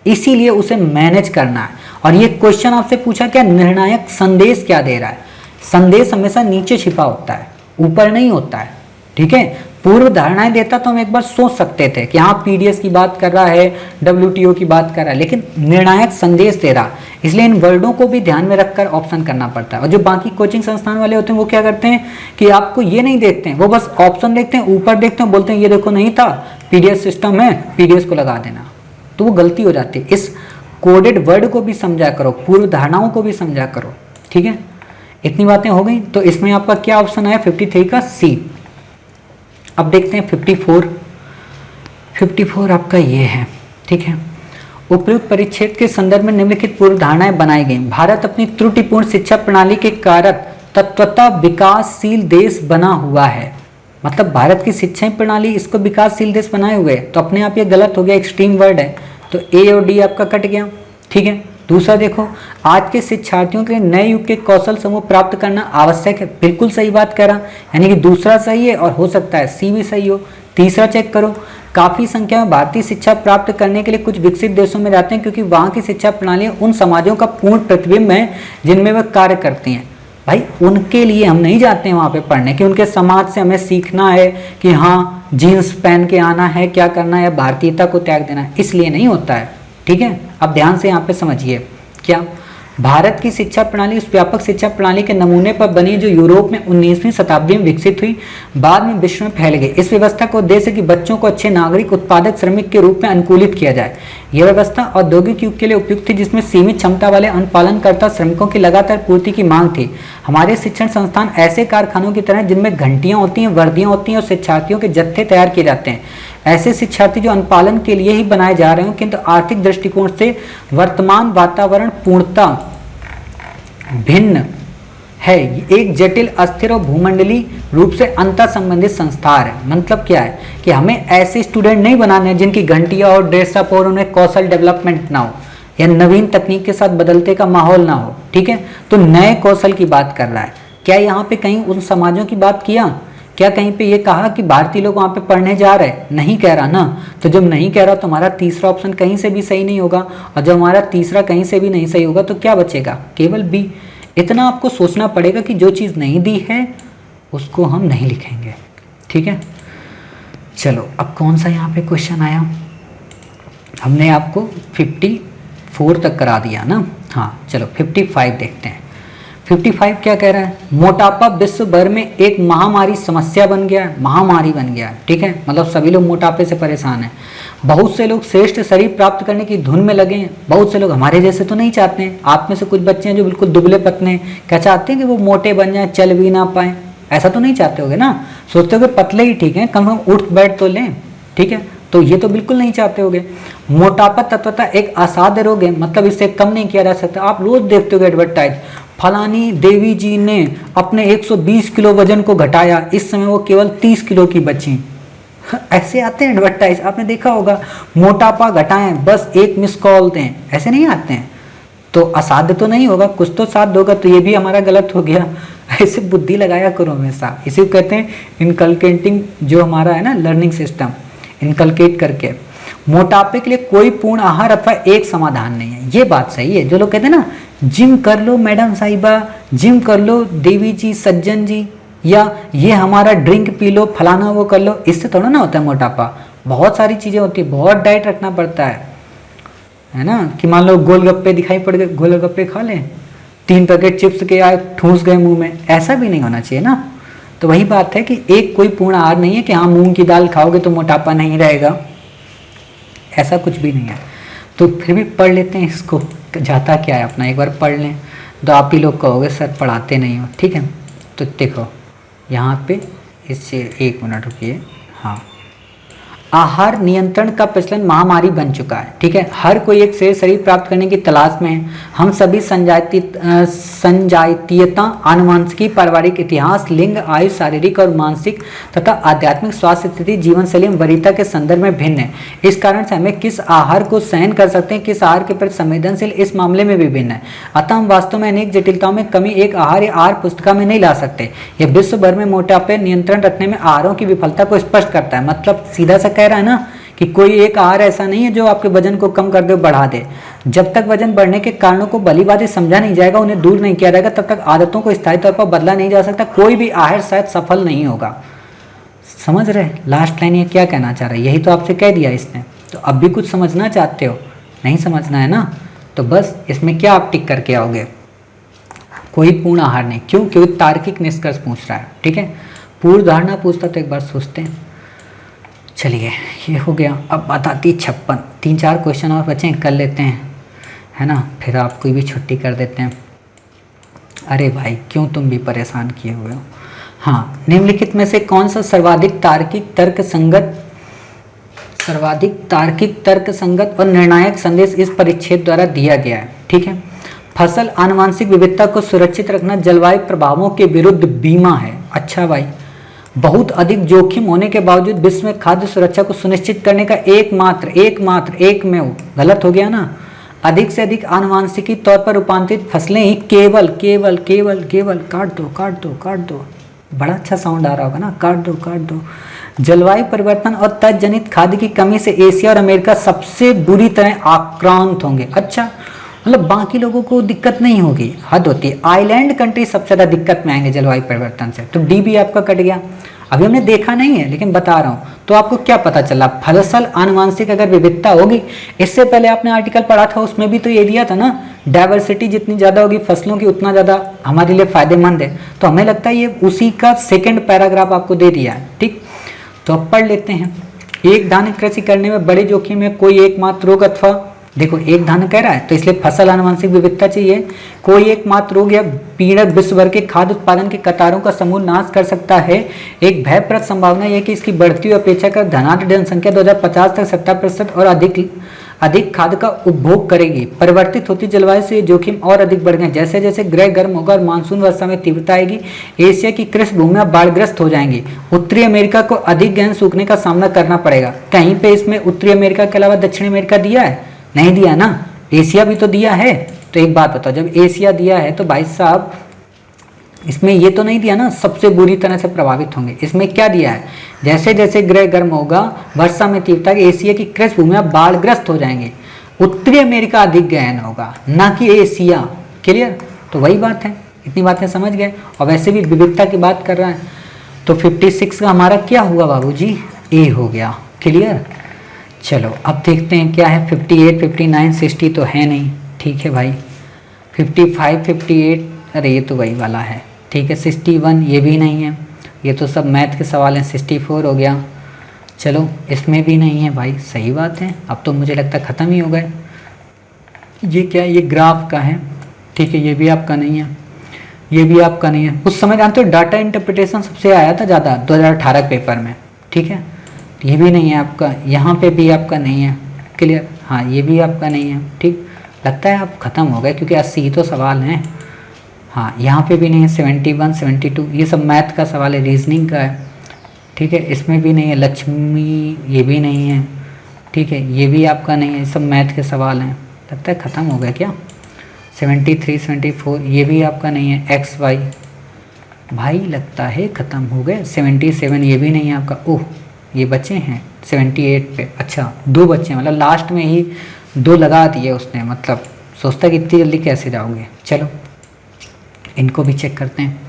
इसीलिए उसे मैनेज करना है। और ये क्वेश्चन आपसे पूछा क्या, निर्णायक संदेश क्या दे रहा है? संदेश हमेशा नीचे छिपा होता है, ऊपर नहीं होता है। ठीक है, पूर्व धारणाएं देता तो हम एक बार सोच सकते थे कि हाँ PDS की बात कर रहा है, WTO की बात कर रहा है, लेकिन निर्णायक संदेश दे रहा, इसलिए इन वर्डों को भी ध्यान में रखकर ऑप्शन करना पड़ता है। और जो बाकी कोचिंग संस्थान वाले होते हैं वो क्या करते हैं कि आपको ये नहीं देखते हैं, वो बस ऑप्शन देखते हैं, ऊपर देखते हैं, बोलते हैं ये देखो नहीं था, PDS सिस्टम है, PDS को लगा देना। तो वो गलती हो जाती है। इस कोडेड वर्ड को भी समझा करो, पूर्व धारणाओं को भी समझा करो। ठीक है, इतनी बातें हो गई। तो इसमें आपका क्या ऑप्शन आया, 53 का C। अब देखते हैं 54 आपका ये है। ठीक है, उपयुक्त परिच्छेद के संदर्भ में निम्नलिखित पूर्व धारणाएं बनाई गई। भारत अपनी त्रुटिपूर्ण शिक्षा प्रणाली के कारण तत्वतः विकासशील देश बना हुआ है। मतलब भारत की शिक्षा प्रणाली इसको विकासशील देश बनाए हुए है, तो अपने आप ये गलत हो गया, एक्सट्रीम वर्ड है, तो A और D आपका कट गया। ठीक है, दूसरा देखो, आज के शिक्षार्थियों के लिए नए युग के कौशल समूह प्राप्त करना आवश्यक है। बिल्कुल सही बात कह रहा, यानी कि दूसरा सही है और हो सकता है C भी सही हो। तीसरा चेक करो, काफी संख्या में भारतीय शिक्षा प्राप्त करने के लिए कुछ विकसित देशों में जाते हैं क्योंकि वहाँ की शिक्षा प्रणाली उन समाजों का पूर्ण प्रतिबिंब है जिनमें वे कार्य करती हैं। भाई उनके लिए हम नहीं जाते हैं वहाँ पे पढ़ने कि उनके समाज से हमें सीखना है कि हाँ जीन्स पहन के आना है, क्या करना है, भारतीयता को त्याग देना है, इसलिए नहीं होता है। ठीक है, अब ध्यान से यहाँ पे समझिए, क्या भारत की शिक्षा प्रणाली उस व्यापक शिक्षा प्रणाली के नमूने पर बनी जो यूरोप में 19वीं शताब्दी में विकसित हुई, बाद में विश्व में फैल गई। इस व्यवस्था का उद्देश्य कि बच्चों को अच्छे नागरिक उत्पादक श्रमिक के रूप में अनुकूलित किया जाए। यह व्यवस्था औद्योगिक युग के लिए उपयुक्त थी जिसमें सीमित क्षमता वाले अनुपालनकर्ता श्रमिकों की लगातार पूर्ति की मांग थी। हमारे शिक्षण संस्थान ऐसे कारखानों की तरह जिनमें घंटियां होती हैं, वर्दियां होती हैं और शिक्षार्थियों के जत्थे तैयार किए जाते हैं। ऐसे शिक्षार्थी जो अनुपालन के लिए ही बनाए जा रहे हो, किंतु आर्थिक दृष्टिकोण से वर्तमान वातावरण पूर्णतः भिन्न है। एक जटिल, अस्थिर और भूमंडलीय रूप से अंतर संबंधित संस्थान है। मतलब क्या है कि हमें ऐसे स्टूडेंट नहीं बनाने हैं जिनकी घंटियां और ड्रेसअप और उन्हें कौशल डेवलपमेंट ना हो या नवीन तकनीक के साथ बदलते का माहौल ना हो। ठीक है, तो नए कौशल की बात कर रहा है। क्या यहाँ पे कहीं उन समाजों की बात किया? क्या कहीं पे ये कहा कि भारतीय लोग वहाँ पे पढ़ने जा रहे हैं? नहीं कह रहा ना। तो जब नहीं कह रहा तो हमारा तीसरा ऑप्शन कहीं से भी सही नहीं होगा, और जब हमारा तीसरा कहीं से भी नहीं सही होगा तो क्या बचेगा? केवल B। इतना आपको सोचना पड़ेगा कि जो चीज़ नहीं दी है उसको हम नहीं लिखेंगे। ठीक है, चलो अब कौन सा यहाँ पे क्वेश्चन आया? हमने आपको 54 तक करा दिया ना। हाँ चलो 55 देखते हैं। 55 क्या कह रहा है? मोटापा विश्व भर में एक महामारी समस्या बन गया है, महामारी बन गया है। ठीक है, मतलब सभी लोग मोटापे से परेशान हैं। बहुत से लोग श्रेष्ठ शरीर प्राप्त करने की धुन में लगे हैं। बहुत से लोग हमारे जैसे तो नहीं चाहते हैं। आप में से कुछ बच्चे हैं जो बिल्कुल दुबले पतले हैं, क्या चाहते हैं कि वो मोटे बन जाएं, चल भी ना पाए? ऐसा तो नहीं चाहते होगे ना, सोचते हो पतले ही ठीक है, कम से कम उठ बैठ तो लें। ठीक है, तो ये तो बिल्कुल नहीं चाहते होगे। मोटापा तत्वतः एक असाध्य रोग है, मतलब इससे कम नहीं किया जा सकता। आप रोज देखते हो एडवर्टाइज, फलानी देवी जी ने अपने 120 किलो वजन को घटाया, इस समय वो केवल 30 किलो की बची। ऐसे आते हैं एडवर्टाइज, आपने देखा होगा, मोटापा घटाएं बस एक मिस कॉल दें, ऐसे नहीं आते हैं। तो असाध्य तो नहीं होगा, कुछ तो साध्य होगा, तो ये भी हमारा गलत हो गया। ऐसे बुद्धि लगाया करो हमेशा, इसी को कहते हैं इनकलकेटिंग, जो हमारा है ना लर्निंग सिस्टम, इनकलकेट करके। मोटापे के लिए कोई पूर्ण आहार अथवा एक समाधान नहीं है, ये बात सही है। जो लोग कहते हैं ना जिम कर लो मैडम साहिबा, जिम कर लो देवी जी सज्जन जी, या ये हमारा ड्रिंक पी लो फलाना वो कर लो, इससे थोड़ा ना होता है मोटापा। बहुत सारी चीज़ें होती है, बहुत डाइट रखना पड़ता है ना। कि मान लो गोलगप्पे दिखाई पड़ गए, गोलगप्पे खा लें, 3 पैकेट चिप्स के आए ठूस गए मुंह में, ऐसा भी नहीं होना चाहिए ना। तो वही बात है कि एक कोई पूर्ण आहार नहीं है कि हाँ मूंग की दाल खाओगे तो मोटापा नहीं रहेगा, ऐसा कुछ भी नहीं है। तो फिर भी पढ़ लेते हैं इसको, जाता क्या है अपना, एक बार पढ़ लें। तो आप ही लोग कहोगे सर पढ़ाते नहीं हो, ठीक है। तो देखो यहाँ पे इससे 1 मिनट रुकिए। हाँ, आहार नियंत्रण का प्रचलन महामारी बन चुका है, ठीक है। हर कोई एक श्रेष्ठ शरीर प्राप्त करने की तलाश में है। हम सभी संजातीयता, आनुवंशिकी, पारिवारिक इतिहास, लिंग, आयु, शारीरिक और मानसिक तथा आध्यात्मिक स्वास्थ्य स्थिति, जीवन शैली एवं वरीयता के संदर्भ में भिन्न है। इस कारण से हमें किस आहार को सहन कर सकते हैं, किस आहार के प्रति संवेदनशील, इस मामले में भी भिन्न है। अतः हम वास्तव में अनेक जटिलताओं में कमी एक आहार या आहार पुस्तिका में नहीं ला सकते। यह विश्व भर में मोटापे नियंत्रण रखने में आहारों की विफलता को स्पष्ट करता है। मतलब सीधा सा कह रहा है ना कि कोई एक आहार ऐसा नहीं है जो आपके वजन को कम कर दे, बढ़ा दे। जब तक वजन बढ़ने के कारणों को भलीभांति समझा नहीं जाएगा, उन्हें दूर नहीं किया जाएगा, तब तक आदतों को स्थायी तौर पर बदला नहीं जा सकता। कोई भी आहार शायद सफल नहीं होगा। समझ रहे लास्ट लाइन ये क्या कहना चाह रहा है, यही तो आपसे कह दिया इसने। तो अब भी कुछ समझना चाहते हो, नहीं समझना है ना, तो बस इसमें क्या आप टिक करके आओगे, कोई पूर्ण आहार नहीं। क्यों? क्योंकि तार्किक निष्कर्ष पूछ रहा है, ठीक है। पूर्ण धारणा पूछता तो एक बार सोचते हैं। चलिए ये हो गया। अब बताती 56, 3-4 क्वेश्चन और बचे हैं, कर लेते हैं, है ना, फिर आपको भी छुट्टी कर देते हैं। अरे भाई क्यों तुम भी परेशान किए हुए हो। हाँ, निम्नलिखित में से कौन सा सर्वाधिक तार्किक तर्क संगत और निर्णायक संदेश इस परिच्छेद द्वारा दिया गया है, ठीक है। फसल आनुवंशिक विविधता को सुरक्षित रखना जलवायु प्रभावों के विरुद्ध बीमा है। अच्छा भाई, बहुत अधिक जोखिम होने के बावजूद विश्व में खाद्य सुरक्षा को सुनिश्चित करने का एकमेव, गलत हो गया ना, अधिक से अधिक आनुवंशिकी तौर पर रूपांतरित फसलें ही केवल काट दो, बड़ा अच्छा साउंड आ रहा होगा ना, काट दो। जलवायु परिवर्तन और तत्जनित खाद्य की कमी से एशिया और अमेरिका सबसे बुरी तरह आक्रांत होंगे। अच्छा, मतलब बाकी लोगों को दिक्कत नहीं होगी, हद होती है। आइलैंड कंट्री सबसे ज़्यादा दिक्कत में आएंगे जलवायु परिवर्तन से। तो डी भी आपका कट गया। अभी हमने देखा नहीं है लेकिन बता रहा हूँ, तो आपको क्या पता चला, फसल आनुवंशिक अगर विविधता होगी, इससे पहले आपने आर्टिकल पढ़ा था उसमें भी तो ये दिया था ना, डाइवर्सिटी जितनी ज़्यादा होगी फसलों की उतना ज़्यादा हमारे लिए फायदेमंद है। तो हमें लगता है ये उसी का 2nd पैराग्राफ आपको दे दिया है, ठीक। तो अब पढ़ लेते हैं। एक धान्य कृषि करने में बड़े जोखिम में कोई एकमात्र रोग अथवा, देखो एक धान्य कह रहा है तो इसलिए फसल आनुवंशिक विविधता चाहिए। कोई एकमात्र रोग या पीड़क विश्व भर के खाद्य उत्पादन के कतारों का समूह नाश कर सकता है। एक भयप्रद संभावना यह कि इसकी बढ़ती हुई अपेक्षाकृत धनाढ्य जनसंख्या 2050 तक 70% और अधिक खाद्य का उपभोग करेगी। परिवर्तित होती जलवायु से जोखिम और अधिक बढ़ गए। जैसे जैसे ग्रह गर्म होगा और मानसून वर्षा में तीव्रता आएगी, एशिया की कृषि भूमियां बाढ़ग्रस्त हो जाएंगी। उत्तरी अमेरिका को अधिक गहन सूखने का सामना करना पड़ेगा। कहीं पे इसमें उत्तरी अमेरिका के अलावा दक्षिण अमेरिका दिया है? नहीं दिया ना, एशिया भी तो दिया है। तो एक बात बताओ, जब एशिया दिया है तो भाई साहब इसमें ये तो नहीं दिया ना सबसे बुरी तरह से प्रभावित होंगे। इसमें क्या दिया है, जैसे जैसे ग्रह गर्म होगा, वर्षा में तीव्रता, एशिया की कृषि भूमियां बाढ़ग्रस्त हो जाएंगे, उत्तरी अमेरिका अधिक गहन होगा, ना कि एशिया। क्लियर? तो वही बात है, इतनी बातें समझ गए। और वैसे भी विविधता की बात कर रहा है तो 56 का हमारा क्या हुआ बाबूजी? ए हो गया। क्लियर? चलो अब देखते हैं क्या है। 58, 59, 60 तो है नहीं, ठीक है भाई। 55, 58, अरे ये तो वही वाला है, ठीक है। 61 ये भी नहीं है, ये तो सब मैथ के सवाल हैं। 64 हो गया, चलो इसमें भी नहीं है भाई, सही बात है। अब तो मुझे लगता है ख़त्म ही हो गए। ये क्या है? ये ग्राफ का है, ठीक है। ये भी आपका नहीं है, ये भी आपका नहीं है। उस समय जानते हो डाटा इंटरप्रिटेशन सबसे आया था ज़्यादा 2018 पेपर में, ठीक है। ये भी नहीं है आपका, यहाँ पे भी आपका नहीं है। क्लियर? हाँ ये भी आपका नहीं है, ठीक। लगता है आप ख़त्म हो गए क्योंकि 80 तो सवाल हैं। हाँ यहाँ पे भी नहीं है। 71, 72 ये सब मैथ का सवाल है, रीजनिंग का है। ठीक है, इसमें भी नहीं है। लक्ष्मी ये भी नहीं है, ठीक है, ये भी आपका नहीं है। सब मैथ के सवाल हैं। लगता है ख़त्म हो गया क्या? 73, 74 ये भी आपका नहीं है। एक्स वाई भाई लगता है ख़त्म हो गए। 77 ये भी नहीं है आपका। ओह ये बचे हैं 78 पे। अच्छा 2 बच्चे, मतलब लास्ट में ही 2 लगा दिए उसने, मतलब सोचता कि इतनी जल्दी कैसे जाओगे। चलो इनको भी चेक करते हैं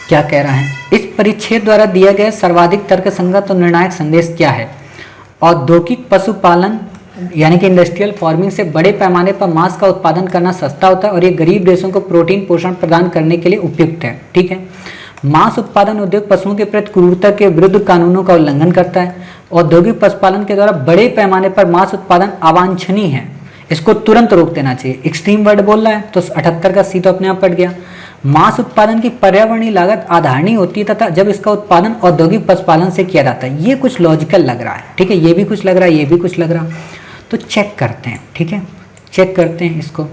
क्या कह रहा है। इस परिच्छेद द्वारा दिया गया सर्वाधिक तर्कसंगत और निर्णायक संदेश क्या है? औद्योगिक पशुपालन यानी कि इंडस्ट्रियल फार्मिंग से बड़े पैमाने पर मांस का उत्पादन करना सस्ता होता है और ये गरीब देशों को प्रोटीन पोषण प्रदान करने के लिए उपयुक्त है। ठीक है, मांस उत्पादन उद्योग पशुओं के प्रति क्रूरता के विरुद्ध कानूनों का उल्लंघन करता है। औद्योगिक पशुपालन के द्वारा बड़े पैमाने पर मांस उत्पादन अवांछनीय है, इसको तुरंत रोक देना चाहिए। एक्सट्रीम वर्ड बोल रहा है तो 78 का सी तो अपने आप पट गया। मांस उत्पादन की पर्यावरणीय लागत आधारणीय होती है तथा जब इसका उत्पादन औद्योगिक पशुपालन से किया जाता है। ये कुछ लॉजिकल लग रहा है, ठीक है, ये भी कुछ लग रहा है, ये भी कुछ लग रहा है, तो चेक करते हैं। ठीक है, चेक करते हैं इसको।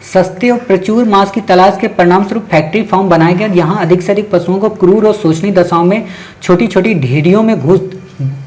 सस्ते और प्रचुर मांस की तलाश के परिणाम स्वरूप फैक्ट्री फार्म बनाए गए। यहाँ अधिक से अधिक पशुओं को क्रूर और शोषणीय दशाओं में छोटी छोटी ढेरियों में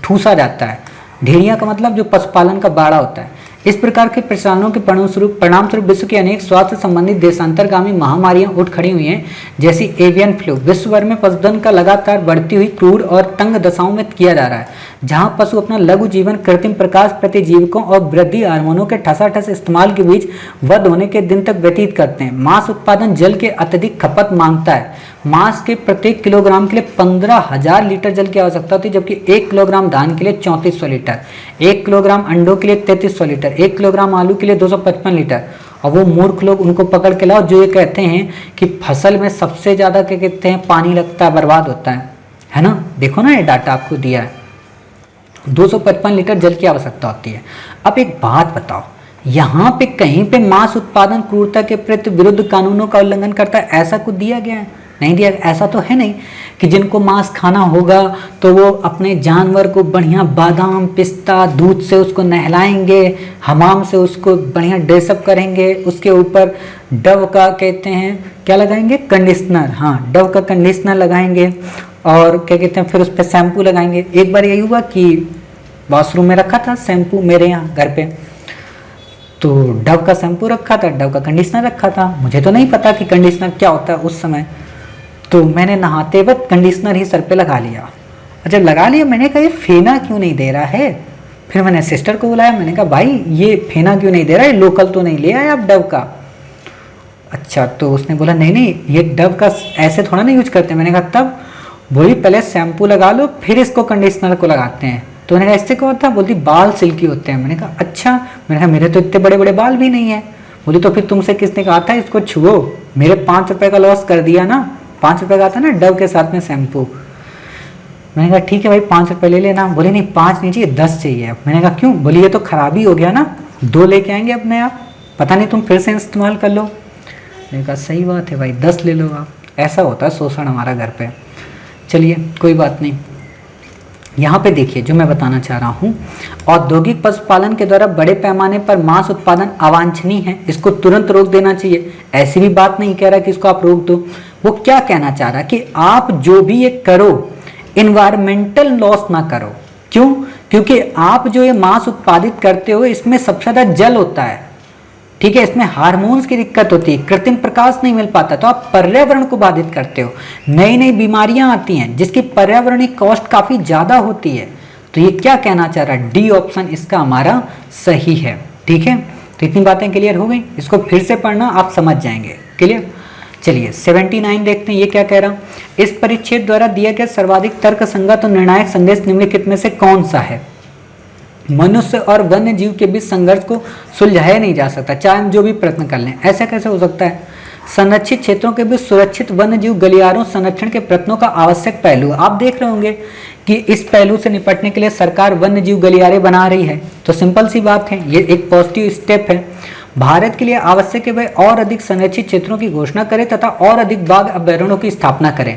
ठूसा जाता है। ढेरियाँ का मतलब जो पशुपालन का बाड़ा होता है। इस प्रकार के प्रचलनों के परिणाम स्वरूप विश्व के अनेक स्वास्थ्य संबंधित देशांतरगामी महामारियां उठ खड़ी हुई हैं, जैसी एवियन फ्लू। विश्व भर में पशुधन का लगातार बढ़ती हुई क्रूर और तंग दशाओं में किया जा रहा है, जहां पशु अपना लघु जीवन कृत्रिम प्रकाश प्रतिजीवकों और वृद्धि हार्मोनों के ठसाठस इस्तेमाल के बीच वध होने के दिन तक व्यतीत करते हैं। मांस उत्पादन जल के अत्यधिक खपत मांगता है। मांस के प्रत्येक किलोग्राम के लिए 15,000 लीटर जल की आवश्यकता होती है, जबकि 1 किलोग्राम धान के लिए 3400 लीटर, 1 किलोग्राम अंडों के लिए 3300 लीटर, 1 किलोग्राम आलू के लिए 255 लीटर। और वो मूर्ख लोग उनको पकड़ के लाओ जो ये कहते हैं कि फसल में सबसे ज़्यादा क्या कहते हैं पानी लगता है, बर्बाद होता है ना। देखो ना ये डाटा आपको दिया है, 255 लीटर जल की आवश्यकता होती है। अब एक बात बताओ, यहाँ पे कहीं पे मांस उत्पादन क्रूरता के प्रति विरुद्ध कानूनों का उल्लंघन करता है ऐसा कुछ दिया गया है? नहीं दिया। ऐसा तो है नहीं कि जिनको मांस खाना होगा तो वो अपने जानवर को बढ़िया बादाम पिस्ता दूध से उसको नहलाएंगे, हमाम से उसको बढ़िया ड्रेसअप करेंगे, उसके ऊपर डव का कहते हैं क्या लगाएंगे, कंडीशनर, हाँ डव का कंडीशनर लगाएंगे, और क्या कहते हैं फिर उस पर शैम्पू लगाएंगे। एक बार यही हुआ कि वॉशरूम में रखा था शैम्पू मेरे यहाँ घर पे, तो डव का शैम्पू रखा था, डव का कंडीशनर रखा था। मुझे तो नहीं पता कि कंडीशनर क्या होता है उस समय, तो मैंने नहाते वक्त कंडीशनर ही सर पे लगा लिया। और जब लगा लिया मैंने कहा ये फेना क्यों नहीं दे रहा है। फिर मैंने सिस्टर को बुलाया, मैंने कहा भाई ये फेना क्यों नहीं दे रहा है, लोकल तो नहीं ले आए आप डव का? अच्छा, तो उसने बोला नहीं नहीं ये डव का ऐसे थोड़ा नहीं यूज करते। मैंने कहा तब? बोली पहले शैम्पू लगा लो फिर इसको कंडीशनर को लगाते हैं। तो मैंने कहा इससे क्या होता है? बोलती बाल सिल्की होते हैं। मैंने कहा अच्छा। मैंने कहा मेरे तो इतने बड़े बड़े बाल भी नहीं है। बोली तो फिर तुमसे किसने कहा था इसको छुओ? मेरे 5 रुपए का लॉस कर दिया ना। 5 रुपए का आता ना डव के साथ में शैम्पू। मैंने कहा ठीक है भाई 5 रुपए ले लेना। बोले नहीं 5 नहीं चाहिए 10 चाहिए। मैंने कहा क्यों? बोली ये तो खराबी हो गया ना, 2 लेके आएंगे अपने आप, पता नहीं तुम फिर से इस्तेमाल कर लो। मैंने कहा सही बात है भाई 10 ले लो आप। ऐसा होता है शोषण हमारा घर पे। चलिए कोई बात नहीं। यहाँ पे देखिए जो मैं बताना चाह रहा हूँ, औद्योगिक पशुपालन के द्वारा बड़े पैमाने पर मांस उत्पादन अवांछनीय है, इसको तुरंत रोक देना चाहिए। ऐसी भी बात नहीं कह रहा कि इसको आप रोक दो। वो क्या कहना चाह रहा कि आप जो भी ये करो इन्वायरमेंटल लॉस ना करो। क्यों? क्योंकि आप जो ये मांस उत्पादित करते हो इसमें सबसे ज्यादा जल होता है, ठीक है, इसमें हार्मोन्स की दिक्कत होती है, कृत्रिम प्रकाश नहीं मिल पाता, तो आप पर्यावरण को बाधित करते हो। नई नई बीमारियां आती हैं जिसकी पर्यावरणीय कॉस्ट काफी ज्यादा होती है। तो ये क्या कहना चाह रहा है? डी ऑप्शन इसका हमारा सही है। ठीक है, तो इतनी बातें क्लियर हो गई। इसको फिर से पढ़ना आप समझ जाएंगे। क्लियर? चलिए 79 देखते हैं ये क्या कह रहा। इस परिच्छेद द्वारा दिया गया सर्वाधिक तर्क संगत और निर्णायक संदेश निम्नलिखित में से कौन सा है? मनुष्य और वन्य जीव के बीच संघर्ष को सुलझाया नहीं जा सकता, चाहे हम जो भी प्रयत्न कर लें। ऐसा कैसे हो सकता है? संरक्षित क्षेत्रों के बीच सुरक्षित वन्य जीव गलियारों संरक्षण के प्रयत्नों का आवश्यक पहलू। आप देख रहे होंगे कि इस पहलू से निपटने के लिए सरकार वन्य जीव गलियारे बना रही है। तो सिंपल सी बात है, ये एक पॉजिटिव स्टेप है। भारत के लिए आवश्यक है वह और अधिक संरक्षित क्षेत्रों की घोषणा करे तथा और अधिक बाघ अभयारण्यों की स्थापना करें।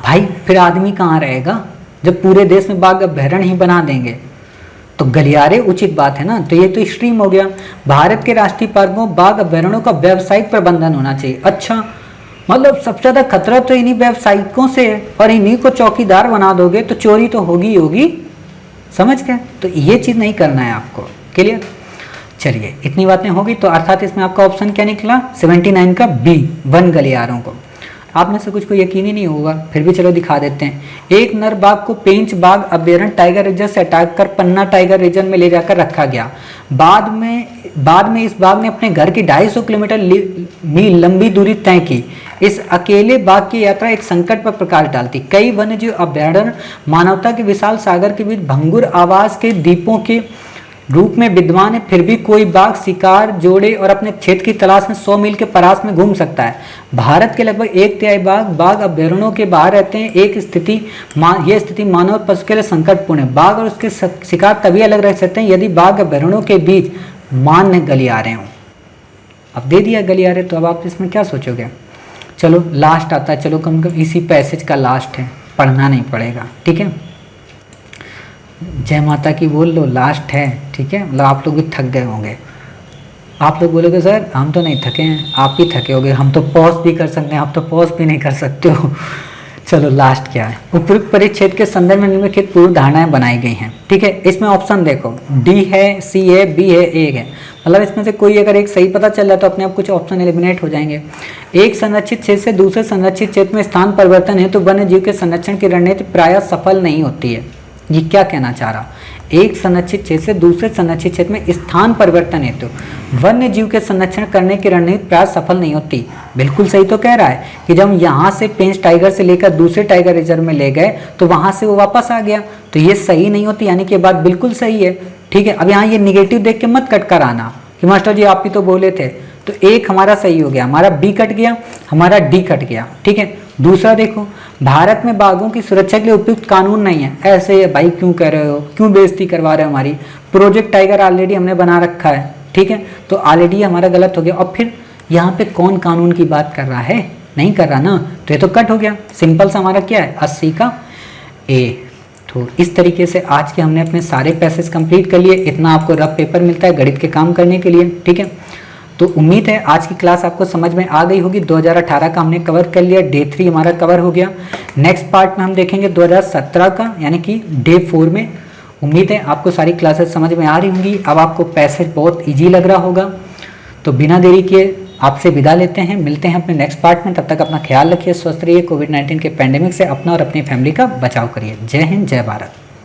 भाई फिर आदमी कहाँ रहेगा जब पूरे देश में बाघ अभयारण्य ही बना देंगे? तो गलियारे उचित बात है ना। तो ये तो एक्सट्रीम हो गया। भारत के राष्ट्रीय पार्कों बाघ अभयारण्यों का व्यावसायिक प्रबंधन होना चाहिए। अच्छा, मतलब सबसे ज़्यादा खतरा तो इन्हीं व्यावसायिकों से है, और इन्हीं को चौकीदार बना दोगे तो चोरी तो होगी ही होगी, समझ गए। तो ये चीज़ नहीं करना है आपको, क्लियर। चलिए इतनी बातें होगी, तो अर्थात इसमें आपका ऑप्शन क्या निकला 79 का बी, वन गलियारों को। आप में से कुछ को यकीन ही नहीं होगा, फिर भी चलो दिखा देते हैं। एक नर बाघ को पेंच बाघ अभ्यारण्य टाइगर रिजर्व से हटा कर पन्ना टाइगर रिजर्व में ले जाकर रखा गया। बाद में इस बाघ ने अपने घर की 250 किलोमीटर मील लंबी दूरी तय की। इस अकेले बाघ की यात्रा एक संकट पर प्रकाश डालती। कई वन्यजीव अभ्यारण्य मानवता के विशाल सागर के बीच भंगुर आवास के द्वीपों के रूप में विद्यमान है, फिर भी कोई बाघ शिकार जोड़े और अपने क्षेत्र की तलाश में 100 मील के परास में घूम सकता है। भारत के लगभग 1/3 बाघ अभ्यारण्यों के बाहर रहते हैं। यह स्थिति मानव और पशु के लिए संकटपूर्ण है। बाघ और उसके शिकार तभी अलग रह सकते हैं यदि बाघ अभ्यारण्यों के बीच मान्य गलियारे हों। अब दे दिया गलियारे, तो अब आप इसमें क्या सोचोगे। चलो लास्ट आता है, चलो कम कम इसी पैसेज का लास्ट है, पढ़ना नहीं पड़ेगा, ठीक है। जय माता की बोल लो, लास्ट है, ठीक है। मतलब आप लोग भी थक गए होंगे। आप लोग बोलोगे सर हम तो नहीं थके हैं, आप ही थके होगे, हम तो पॉज भी कर सकते हैं, आप तो पॉज भी नहीं कर सकते हो। चलो लास्ट क्या है। उपयुक्त परिच्छेद के संदर्भ में निम्नलिखित पूर्व धारणाएं बनाई गई हैं, ठीक है। इसमें ऑप्शन देखो, डी है, सी है, बी है, ए है। मतलब इसमें से कोई अगर एक सही पता चल रहा है तो अपने आप कुछ ऑप्शन एलिमिनेट हो जाएंगे। एक संरक्षित क्षेत्र से दूसरे संरक्षित क्षेत्र में स्थान परिवर्तन है तो वन्य जीव के संरक्षण की रणनीति प्रायः सफल नहीं होती है। ये क्या कहना चाह रहा, एक संरक्षित क्षेत्र से दूसरे संरक्षित क्षेत्र में स्थान परिवर्तन हेतु वन्य जीव के संरक्षण करने की रणनीति प्रायः सफल नहीं होती। बिल्कुल सही तो कह रहा है कि जब यहाँ से पेंच टाइगर से लेकर दूसरे टाइगर रिजर्व में ले गए तो वहां से वो वापस आ गया, तो ये सही नहीं होती, यानी कि बात बिल्कुल सही है, ठीक है। अब यहाँ ये निगेटिव देख के मत कट कर आना कि मास्टर जी आप ही तो बोले थे, तो एक हमारा सही हो गया, हमारा बी कट गया, हमारा डी कट गया, ठीक है। दूसरा देखो, भारत में बाघों की सुरक्षा के लिए उपयुक्त कानून नहीं है। ऐसे है भाई, क्यों कह रहे हो, क्यों बेइज्जती करवा रहे हो हमारी। प्रोजेक्ट टाइगर ऑलरेडी हमने बना रखा है, ठीक है, तो ऑलरेडी हमारा गलत हो गया। और फिर यहाँ पे कौन कानून की बात कर रहा है, नहीं कर रहा ना, तो ये तो कट हो गया। सिंपल सा हमारा क्या है 80 का ए। तो इस तरीके से आज के हमने अपने सारे पैसेज कंप्लीट कर लिए। इतना आपको रफ पेपर मिलता है गणित के काम करने के लिए, ठीक है। तो उम्मीद है आज की क्लास आपको समझ में आ गई होगी। 2018 का हमने कवर कर लिया, डे 3 हमारा कवर हो गया। नेक्स्ट पार्ट में हम देखेंगे 2017 का, यानी कि डे 4 में। उम्मीद है आपको सारी क्लासेस समझ में आ रही होंगी। अब आपको पैसेज बहुत ईजी लग रहा होगा। तो बिना देरी के आपसे विदा लेते हैं, मिलते हैं अपने नेक्स्ट पार्ट में। तब तक अपना ख्याल रखिए, स्वस्थ रहिए, कोविड-19 के पैंडेमिक से अपना और अपनी फैमिली का बचाव करिए। जय हिंद, जय भारत।